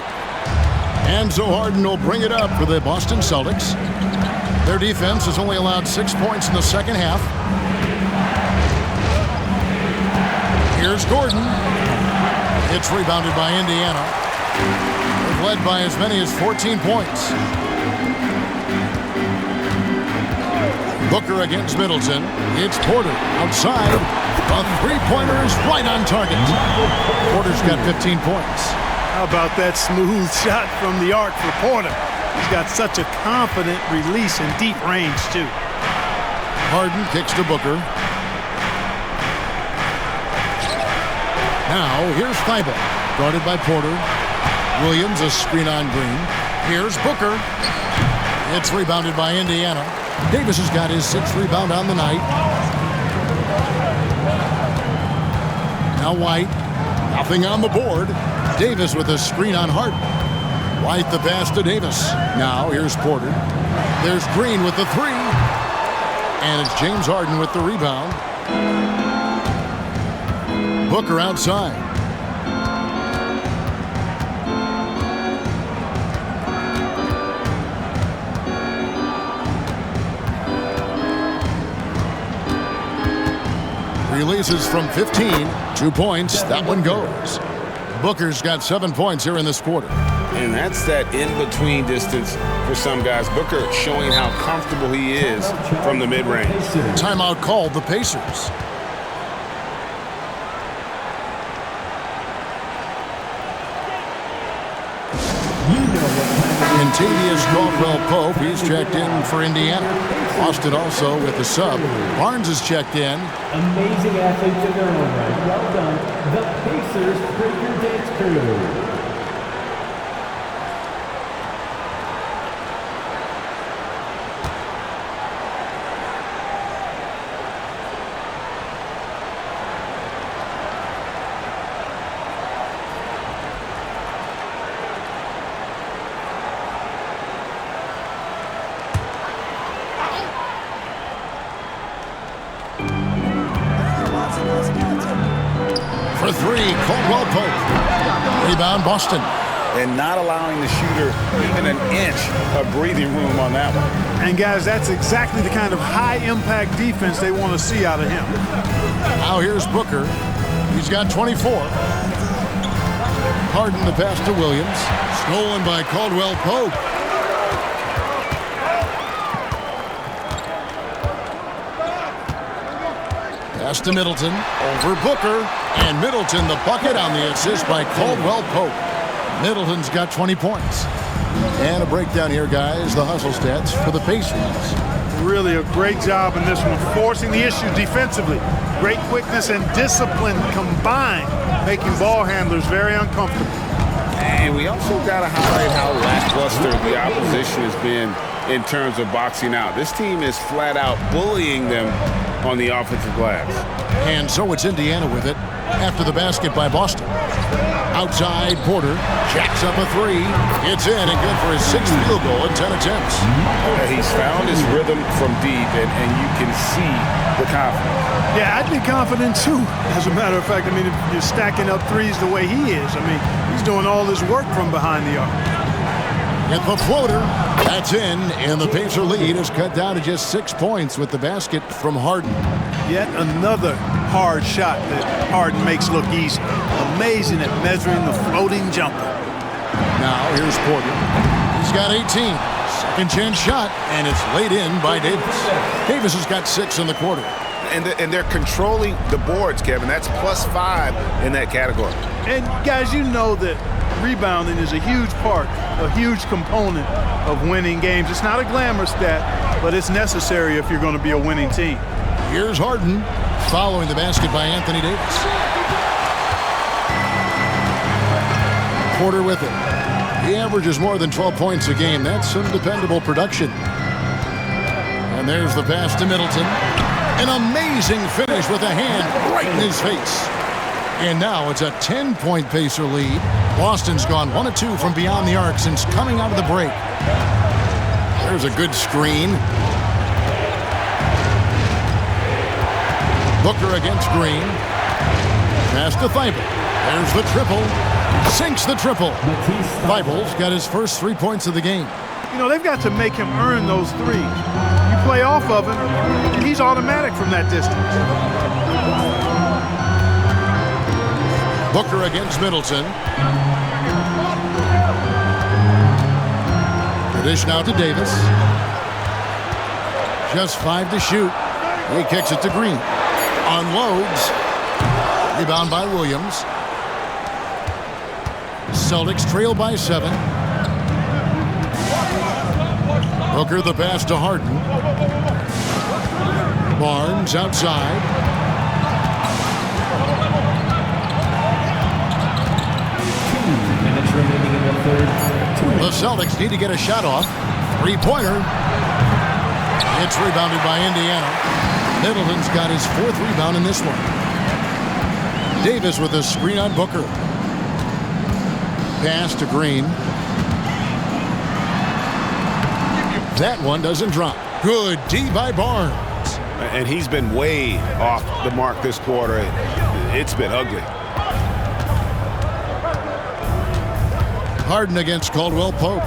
And so Harden will bring it up for the Boston Celtics. Their defense has only allowed 6 points in the second half. Here's Gordon. It's rebounded by Indiana. They've led by as many as 14 points. Booker against Middleton. It's Porter outside. The three-pointer is right on target. Porter's got 15 points. How about that smooth shot from the arc for Porter? He's got such a confident release and deep range, too. Harden kicks to Booker. Now, here's Thibault, guarded by Porter. Williams, a screen on Green. Here's Booker. It's rebounded by Indiana. Davis has got his 6th rebound on the night. Now White, nothing on the board. Davis with a screen on Harden. White the pass to Davis. Now here's Porter. There's Green with the 3. And it's James Harden with the rebound. Booker outside. Releases from 15. 2 points. That one goes. Booker's got 7 points here in this quarter. And that's that in-between distance for some guys. Booker showing how comfortable he is from the mid-range. Timeout called the Pacers. Contavious Caldwell-Pope, he's checked in for Indiana. Austin also with the sub. Barnes is checked in. Amazing athletes in their own right. Well done. The Pacers Breaker Dance Crew. For 3, Caldwell-Pope. Rebound, Boston. And not allowing the shooter even an inch of breathing room on that one. And guys, that's exactly the kind of high-impact defense they want to see out of him. Now here's Booker. He's got 24. Harden the pass to Williams. Stolen by Caldwell-Pope. Pass to Middleton. Over Booker. And Middleton the bucket on the assist by Caldwell-Pope. Middleton's got 20 points. And a breakdown here, guys. The hustle stats for the Pacers. Really a great job in this one, forcing the issue defensively. Great quickness and discipline combined, making ball handlers very uncomfortable. And we also got to highlight how lackluster the opposition has been in terms of boxing out. This team is flat out bullying them on the offensive glass. And so it's Indiana with it after the basket by Boston. Outside, Porter jacks up a 3. It's in and good for his 6th field goal in 10 attempts. He's found his rhythm from deep, and you can see the confidence. Yeah, I'd be confident too. As a matter of fact, I mean, if you're stacking up threes the way he is, I mean, he's doing all this work from behind the arc. Get the floater. That's in, and the Pacer lead is cut down to just 6 points with the basket from Harden. Yet another hard shot that Harden makes look easy. Amazing at measuring the floating jumper. Now here's Porter. He's got 18. Second chance shot, and it's laid in by Davis. Davis has got 6 in the quarter. And they're controlling the boards, Kevin. That's +5 in that category. And guys, you know that rebounding is a huge part, a huge component of winning games. It's not a glamour stat, but it's necessary if you're going to be a winning team. Here's Harden following the basket by Anthony Davis. quarter with it. He averages more than 12 points a game. That's some dependable production. And there's the pass to Middleton. An amazing finish with a hand right in his face. And now it's a 10-point Pacer lead. Boston's gone 1 of 2 from beyond the arc since coming out of the break. There's a good screen. Booker against Green. Pass to Thibault. There's the triple. Sinks the triple. Thibault's got his first 3 points of the game. You know, they've got to make him earn those threes. You play off of him, and he's automatic from that distance. Booker against Middleton. The dish now to Davis. Just 5 to shoot. He kicks it to Green. Unloads. Rebound by Williams. Celtics trail by 7. Booker the pass to Harden. Barnes outside. Remaining in the third. The Celtics need to get a shot off. 3-pointer. It's rebounded by Indiana. Middleton's got his 4th rebound in this one. Davis with a screen on Booker. Pass to Green. That one doesn't drop. Good D by Barnes. And he's been way off the mark this quarter. It's been ugly. Harden against Caldwell Pope.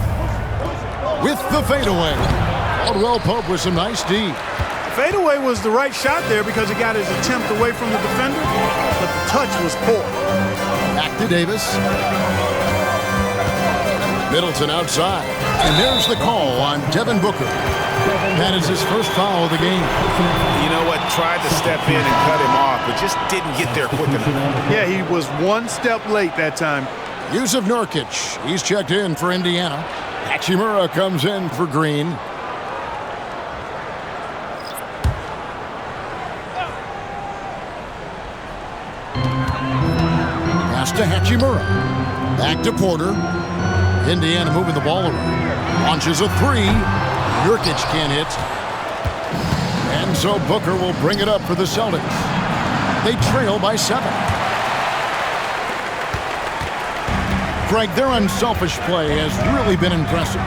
With the fadeaway. Caldwell Pope with some nice D. Fadeaway was the right shot there because it got his attempt away from the defender, but the touch was poor. Back to Davis. Middleton outside. And there's the call on Devin Booker. That is his first foul of the game. You know what? Tried to step in and cut him off, but just didn't get there quick enough. Yeah, he was 1 step late that time. Yusuf Nurkic. He's checked in for Indiana. Hachimura comes in for Green. Pass to Hachimura. Back to Porter. Indiana moving the ball around. Launches a 3. Nurkic can't hit. And so Booker will bring it up for the Celtics. They trail by 7. Greg, their unselfish play has really been impressive.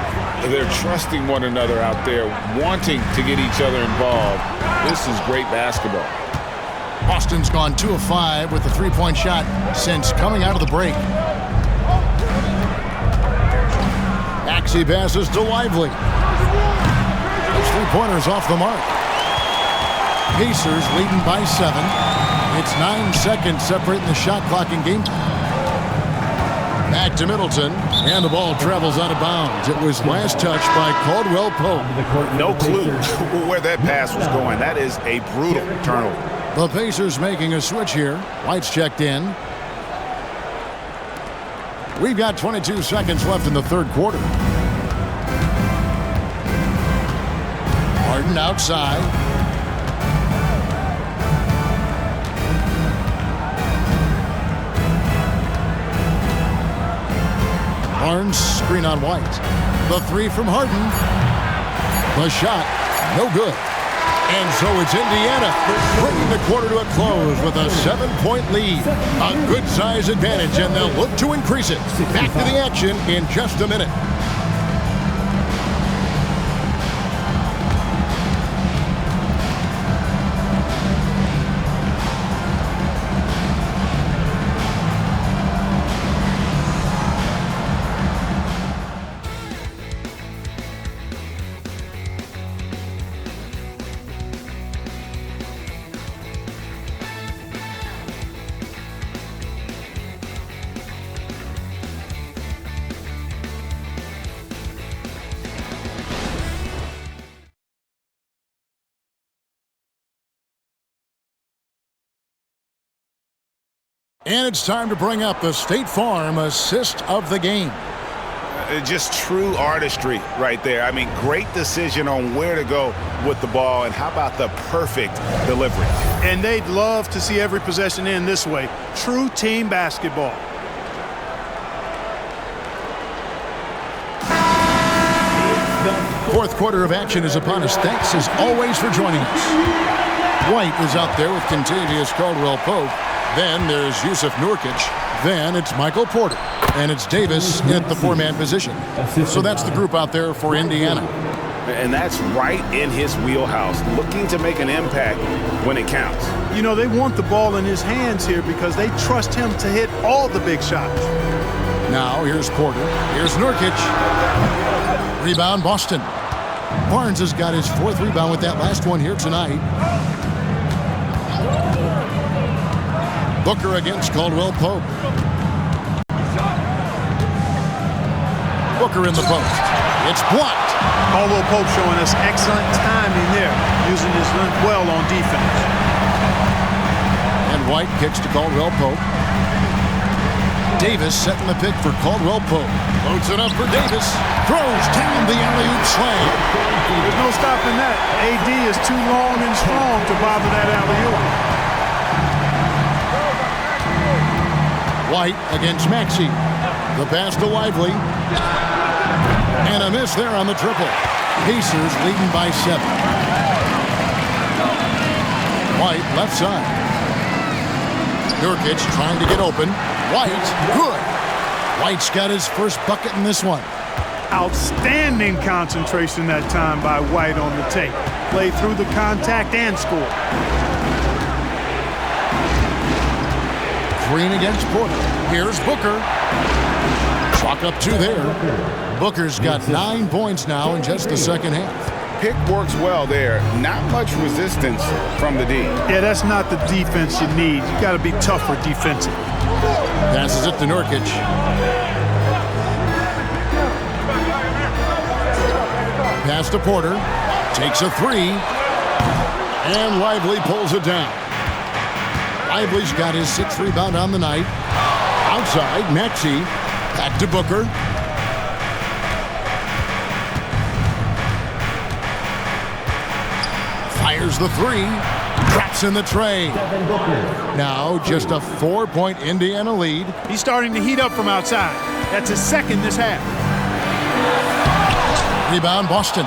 They're trusting one another out there, wanting to get each other involved. This is great basketball. Boston's gone 2 of 5 with the 3-point shot since coming out of the break. Maxey passes to Lively. Those 3-pointers off the mark. Pacers leading by 7. It's 9 seconds separating the shot clock and game time. Back to Middleton, and the ball travels out of bounds. It was last touched by Caldwell Pope. No clue where that pass was going. That is a brutal turnover. The Pacers making a switch here. White's checked in. We've got 22 seconds left in the third quarter. Harden outside. Barnes screen on White. The 3 from Harden. The shot, no good. And so it's Indiana bringing the quarter to a close with a 7-point lead. A good size advantage, and they'll look to increase it. Back to the action in just a minute. And it's time to bring up the State Farm assist of the game. Just true artistry right there. I mean, great decision on where to go with the ball, and how about the perfect delivery? And they'd love to see every possession end this way. True team basketball. Fourth quarter of action is upon us. Thanks as always for joining us. White is out there with Contavious Caldwell-Pope. Then there's Yusuf Nurkic. Then it's Michael Porter. And it's Davis in at the four-man position. So that's the group out there for Indiana. And that's right in his wheelhouse, looking to make an impact when it counts. You know, they want the ball in his hands here because they trust him to hit all the big shots. Now here's Porter. Here's Nurkic. Rebound, Boston. Barnes has got his fourth rebound with that last one here tonight. Booker against Caldwell-Pope. Booker in the post. It's blocked. Caldwell-Pope showing us excellent timing there, using his length well on defense. And White kicks to Caldwell-Pope. Davis setting the pick for Caldwell-Pope. Loads it up for Davis. Throws down the alley-oop slam. There's no stopping that. AD is too long and strong to bother that alley-oop. White against Maxey. The pass to Lively. And a miss there on the triple. Pacers leading by 7. White left side. Nurkic trying to get open. White, good. White's got his first bucket in this one. Outstanding concentration that time by White on the tape. Played through the contact and scored. Green against Porter. Here's Booker. Chalk up 2 there. Booker's got 9 points now in just the second half. Pick works well there. Not much resistance from the D. Yeah, that's not the defense you need. You got to be tougher defensively. Passes it to Nurkic. Pass to Porter. Takes a 3. And Lively pulls it down. Lively's got his 6th rebound on the night. Outside, Maxey. Back to Booker. Fires the 3. Drops in the tray. Now just a 4-point Indiana lead. He's starting to heat up from outside. That's his second this half. Rebound, Boston.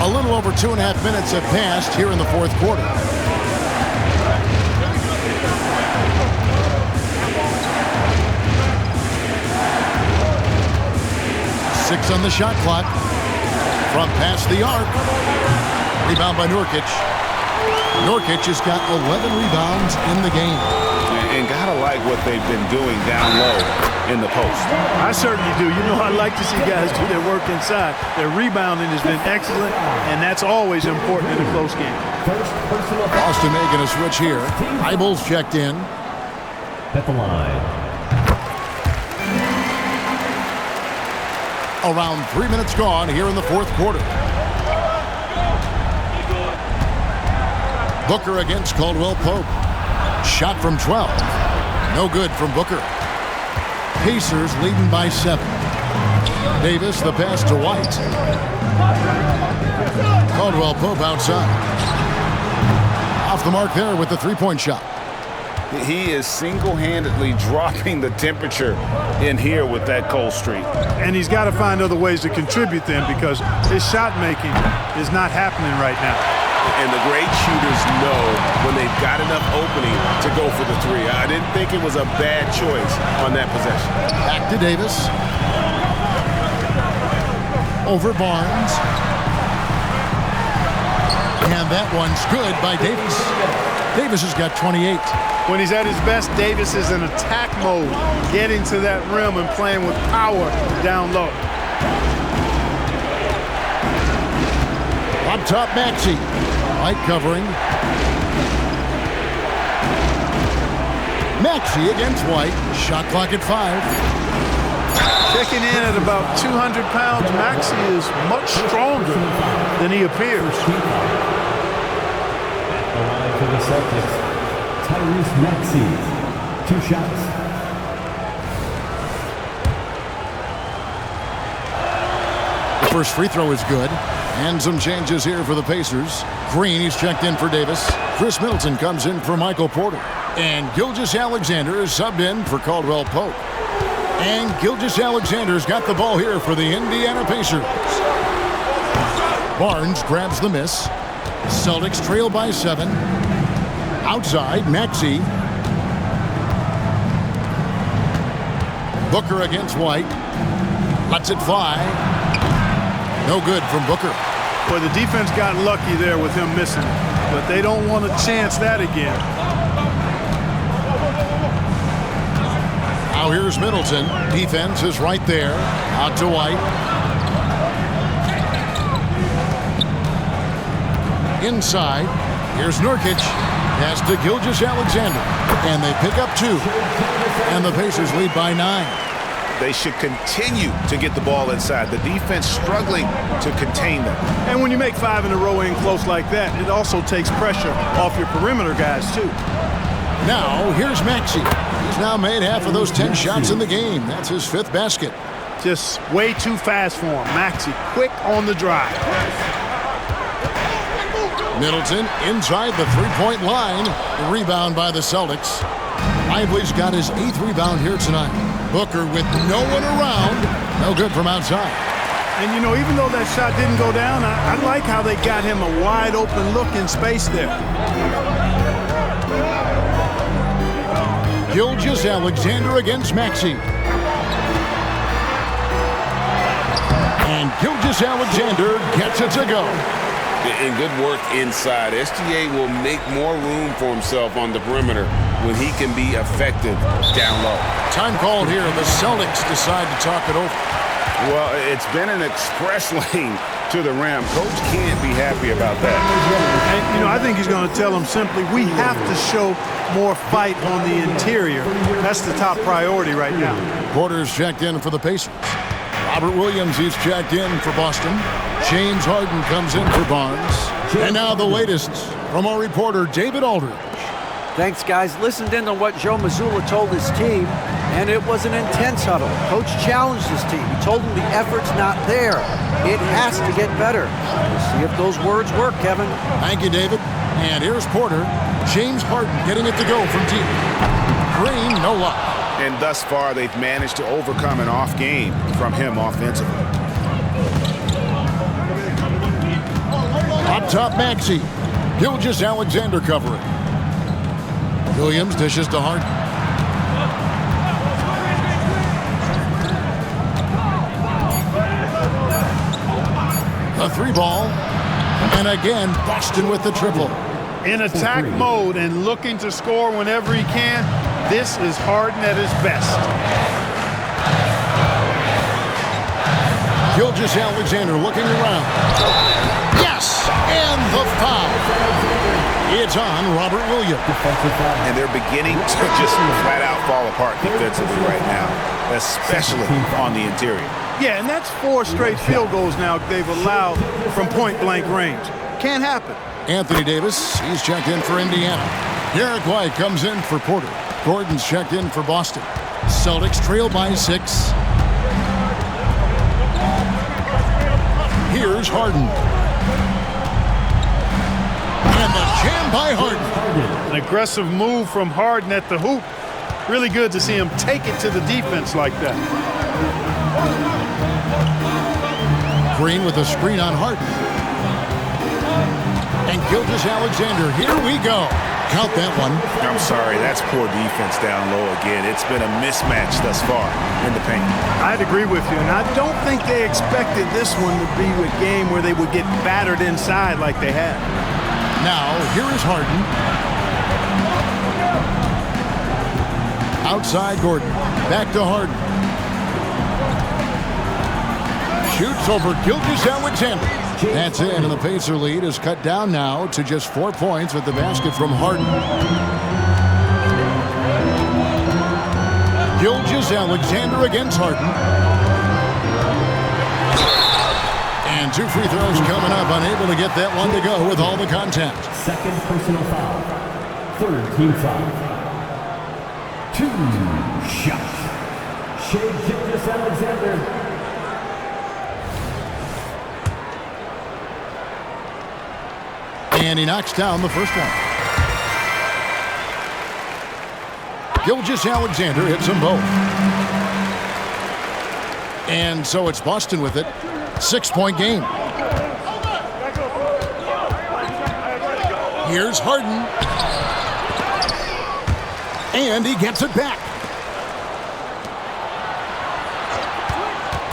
A little over 2.5 minutes have passed here in the fourth quarter. Six on the shot clock. From past the arc. Rebound by Nurkic. Nurkic has got 11 rebounds in the game. And gotta like what they've been doing down low in the post. I certainly do. You know, I like to see guys do their work inside. Their rebounding has been excellent, and that's always important in a close game. Boston making a switch here. Eibel's checked in. At the line. Around 3 minutes gone here in the fourth quarter. Booker against Caldwell-Pope. Shot from 12. No good from Booker. Pacers leading by 7. Davis, the pass to White. Caldwell-Pope outside. Off the mark there with the three-point shot. He is single-handedly dropping the temperature in here with that cold streak. And he's got to find other ways to contribute then, because his shot making is not happening right now. And the great shooters know when they've got enough opening to go for the three. I didn't think it was a bad choice on that possession. Back to Davis. Over Barnes. And that one's good by Davis. Davis has got 28. When he's at his best, Davis is in attack mode, getting to that rim and playing with power down low. Up top, Maxey. Light covering. Maxey against White. Shot clock at 5. Checking in at about 200 pounds, Maxey is much stronger than he appears. The line for the Celtics, Tyrese Maxey. 2 shots. The first free throw is good. And some changes here for the Pacers. Green, he's checked in for Davis. Chris Middleton comes in for Michael Porter. And Gilgeous-Alexander is subbed in for Caldwell-Pope. And Gilgeous-Alexander's got the ball here for the Indiana Pacers. Barnes grabs the miss. Celtics trail by 7. Outside, Maxey. Booker against White. Lets it fly. No good from Booker. Boy, the defense got lucky there with him missing it, but they don't want to chance that again. Now here's Middleton. Defense is right there. Out to White. Inside. Here's Nurkic. Pass to Gilgeous-Alexander. And they pick up 2. And the Pacers lead by 9. They should continue to get the ball inside. The defense struggling to contain them. And when you make 5 in a row in close like that, it also takes pressure off your perimeter guys, too. Now, here's Maxey. He's now made half of those 10 shots in the game. That's his 5th basket. Just way too fast for him. Maxey, quick on the drive. Middleton inside the three-point line. The rebound by the Celtics. Lively's got his 8th rebound here tonight. Booker with no one around. No good from outside. And, you know, even though that shot didn't go down, I like how they got him a wide-open look in space there. Gilgeous-Alexander against Maxey. And Gilgeous-Alexander gets it to go. And good work inside. SGA will make more room for himself on the perimeter when he can be effective down low. Time called here. The Celtics decide to talk it over. Well, it's been an express lane to the rim. Coach can't be happy about that. And, you know, I think he's going to tell them simply, we have to show more fight on the interior. That's the top priority right now. Porter's checked in for the Pacers. Robert Williams, he's checked in for Boston. James Harden comes in for Barnes. And now the latest from our reporter, David Aldridge. Thanks, guys. Listened in on what Joe Mazzulla told his team, and it was an intense huddle. Coach challenged his team. He told them the effort's not there. It has to get better. We'll see if those words work, Kevin. Thank you, David. And here's Porter. James Harden getting it to go from deep. Green, no luck. And thus far, they've managed to overcome an off game from him offensively. Up top, Maxey. Gilgeous-Alexander covering. Williams dishes to Harden. A 3-ball. And again, Boston with the triple. In attack mode and looking to score whenever he can, this is Harden at his best. Gilgeous-Alexander looking around. Yes! And the foul. It's on Robert Williams. And they're beginning to just flat out fall apart defensively right now, especially on the interior. Yeah, and that's 4 straight field goals now they've allowed from point-blank range. Can't happen. Anthony Davis, he's checked in for Indiana. Derek White comes in for Porter. Gordon's checked in for Boston. Celtics trail by 6. Here's Harden. And the jam by Harden. An aggressive move from Harden at the hoop. Really good to see him take it to the defense like that. Green with a screen on Harden. And Gilgeous-Alexander, here we go. Count that one. I'm sorry, that's poor defense down low again. It's been a mismatch thus far in the paint. I'd agree with you, and I don't think they expected this one to be a game where they would get battered inside like they had. Now, here is Harden. Outside Gordon. Back to Harden. Shoots over Gilgeous-Alexander. That's in, and the Pacer lead is cut down now to just 4 points with the basket from Harden. Gilgeous-Alexander against Harden. And 2 free throws coming up, unable to get that one to go with all the contact. Second personal foul. Third team foul. 2 shots. Shea Gilgeous-Alexander. And he knocks down the first one. Gilgeous-Alexander hits them both. And so it's Boston with it. 6-point game. Here's Harden. And he gets it back.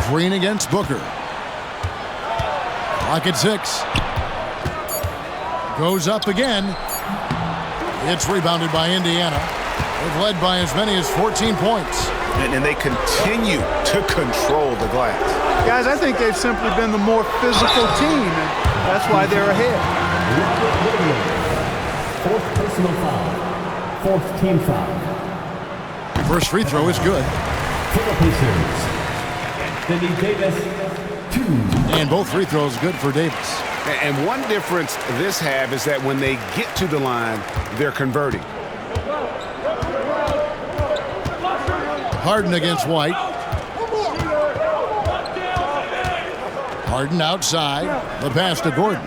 Green against Booker. Clock at 6. Goes up again. It's rebounded by Indiana. They've led by as many as 14 points. And they continue to control the glass. Guys, I think they've simply been the more physical team, and that's why they're ahead. Fourth personal foul. Fourth team foul. First free throw is good. For the Pacers, Anthony Davis, 2. And both free throws good for Davis. And one difference this half is that when they get to the line, they're converting. Harden against White. Harden outside. The pass to Gordon.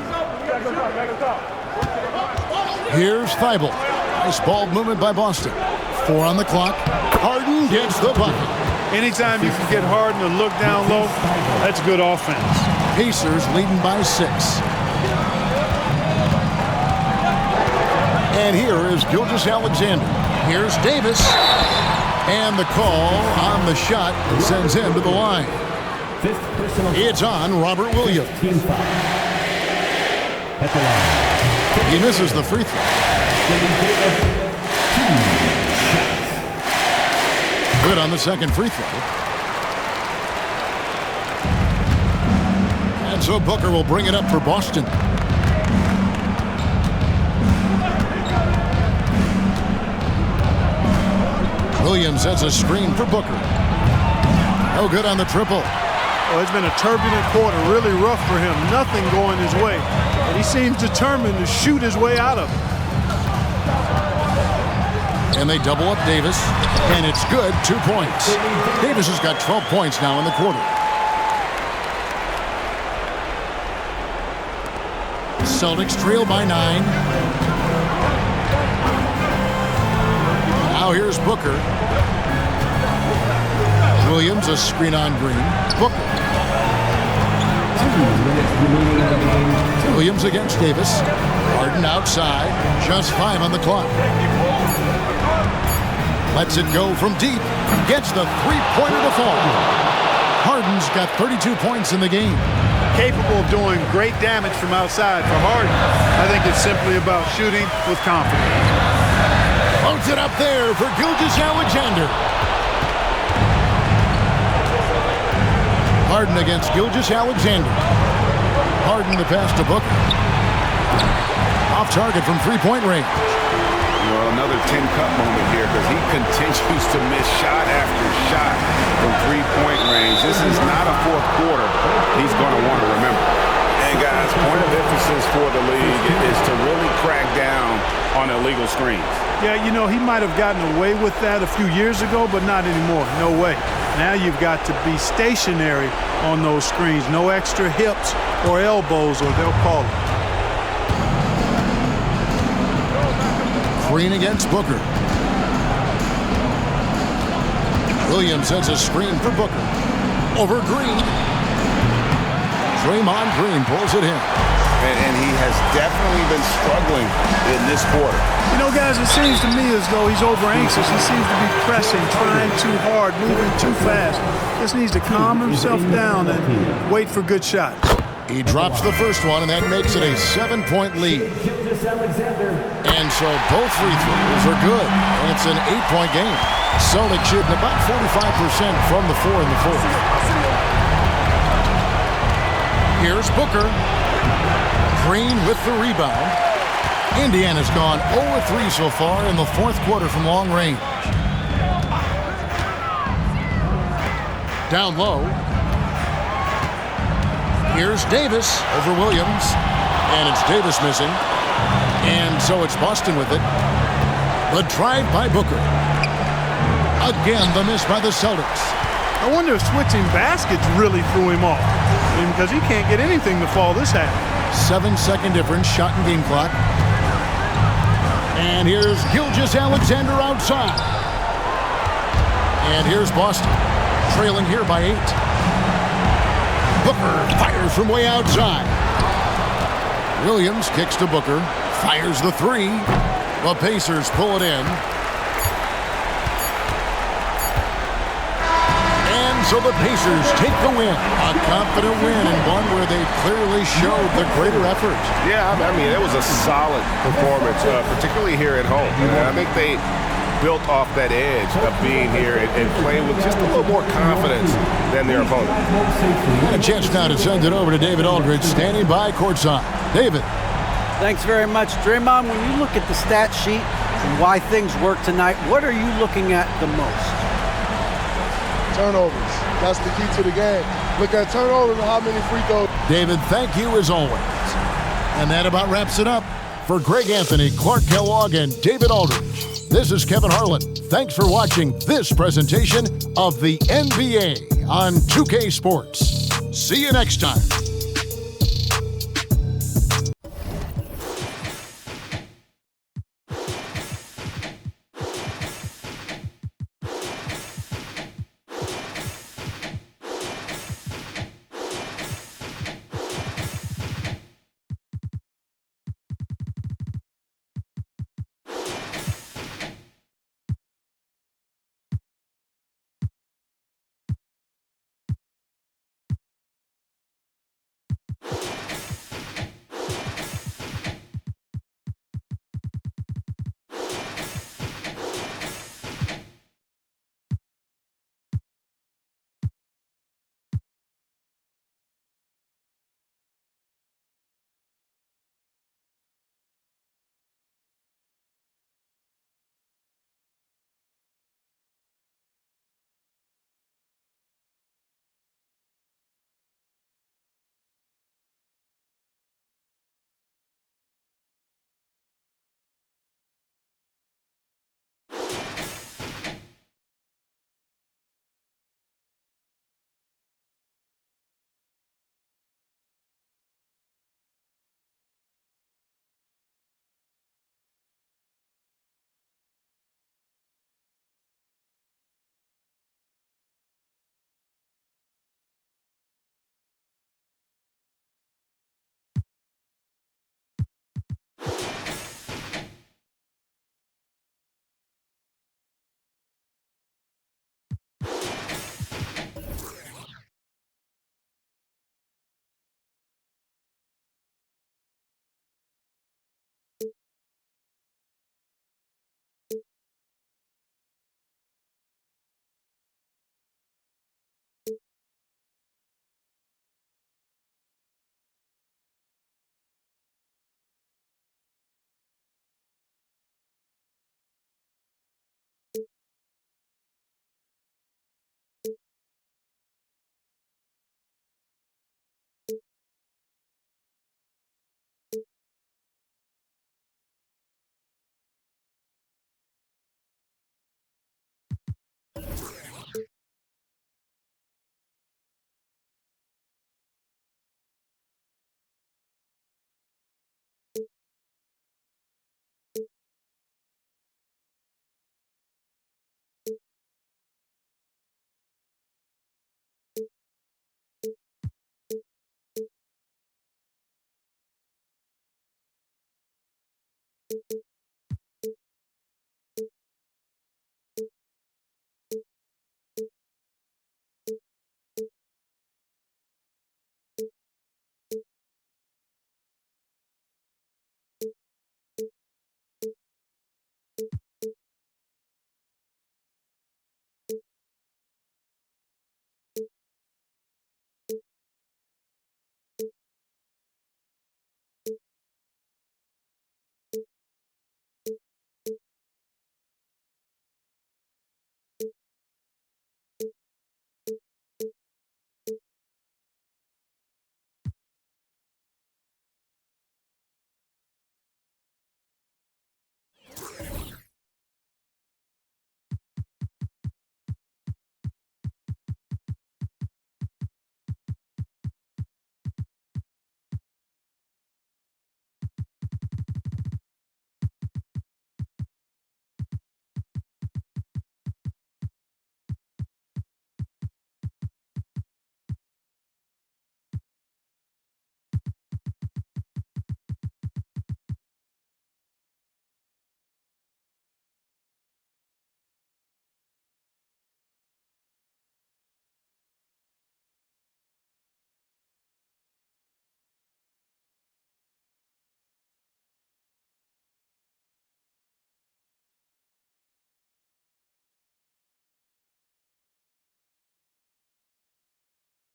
Here's Thibault. Nice ball movement by Boston. 4 on the clock. Harden gets the bucket. Anytime you can get Harden to look down low, that's good offense. Pacers leading by 6. And here is Gilgeous-Alexander. Here's Davis. And the call on the shot that sends him to the line. It's on Robert Williams. Team foul. At the line. He misses the free throw. Good on the second free throw. And so Booker will bring it up for Boston. Williams has a screen for Booker. No good on the triple. Well, it's been a turbulent quarter, really rough for him. Nothing going his way. But he seems determined to shoot his way out of it. And they double up Davis. And it's good, 2 points. Davis has got 12 points now in the quarter. Celtics trail by 9. Now here's Booker. Williams, a screen on Green. Booker. Williams against Davis. Harden outside. Just 5 on the clock. Lets it go from deep. Gets the three-pointer to fall. Harden's got 32 points in the game. Capable of doing great damage from outside. For Harden, I think it's simply about shooting with confidence. Floats it up there for Gilgeous-Alexander. Harden against Gilgeous-Alexander. Harden the pass to Booker. Off target from three-point range. Well, another 10-cup moment here because he continues to miss shot after shot from three-point range. This is not a fourth quarter he's going to want to remember. And, guys, point of emphasis for the league is to really crack down on illegal screens. Yeah, you know, he might have gotten away with that a few years ago, but not anymore. No way. Now you've got to be stationary on those screens. No extra hips or elbows, or they'll call it. Green against Booker. Williams sets a screen for Booker. Over Green. Draymond Green pulls it in. And he has definitely been struggling in this quarter. You know, guys, it seems to me as though he's over anxious. He seems to be pressing, trying too hard, moving too fast. Just needs to calm himself down and wait for good shots. He drops the first one, and that makes it a 7-point lead. And so both free throws are good, and it's an 8-point game. Celtics shooting about 45% from the 4 in the fourth. Here's Booker. Green with the rebound. Indiana's gone 0-3 so far in the fourth quarter from long range. Down low. Here's Davis over Williams. And it's Davis missing. And so it's Boston with it. The drive by Booker. Again, the miss by the Celtics. I wonder if switching baskets really threw him off. I mean, because he can't get anything to fall this half. 7-second difference, shot and game clock. And here's Gilgeous-Alexander outside. And here's Boston, trailing here by 8. Booker fires from way outside. Williams kicks to Booker, fires the three. The Pacers pull it in. And so the Pacers take the win. A confident win and one where they clearly showed the greater effort. Yeah, I mean, it was a solid performance, particularly here at home. And I think they built off that edge of being here and playing with just a little more confidence than their opponent. And a chance now to send it over to David Aldridge, standing by courtside. David. Thanks very much, Draymond. When you look at the stat sheet and why things work tonight, what are you looking at the most? Turnovers. That's the key to the game. Look at turnovers and how many free throws. David, thank you as always. And that about wraps it up. For Greg Anthony, Clark Kellogg, and David Aldridge, this is Kevin Harlan. Thanks for watching this presentation of the NBA on 2K Sports. See you next time.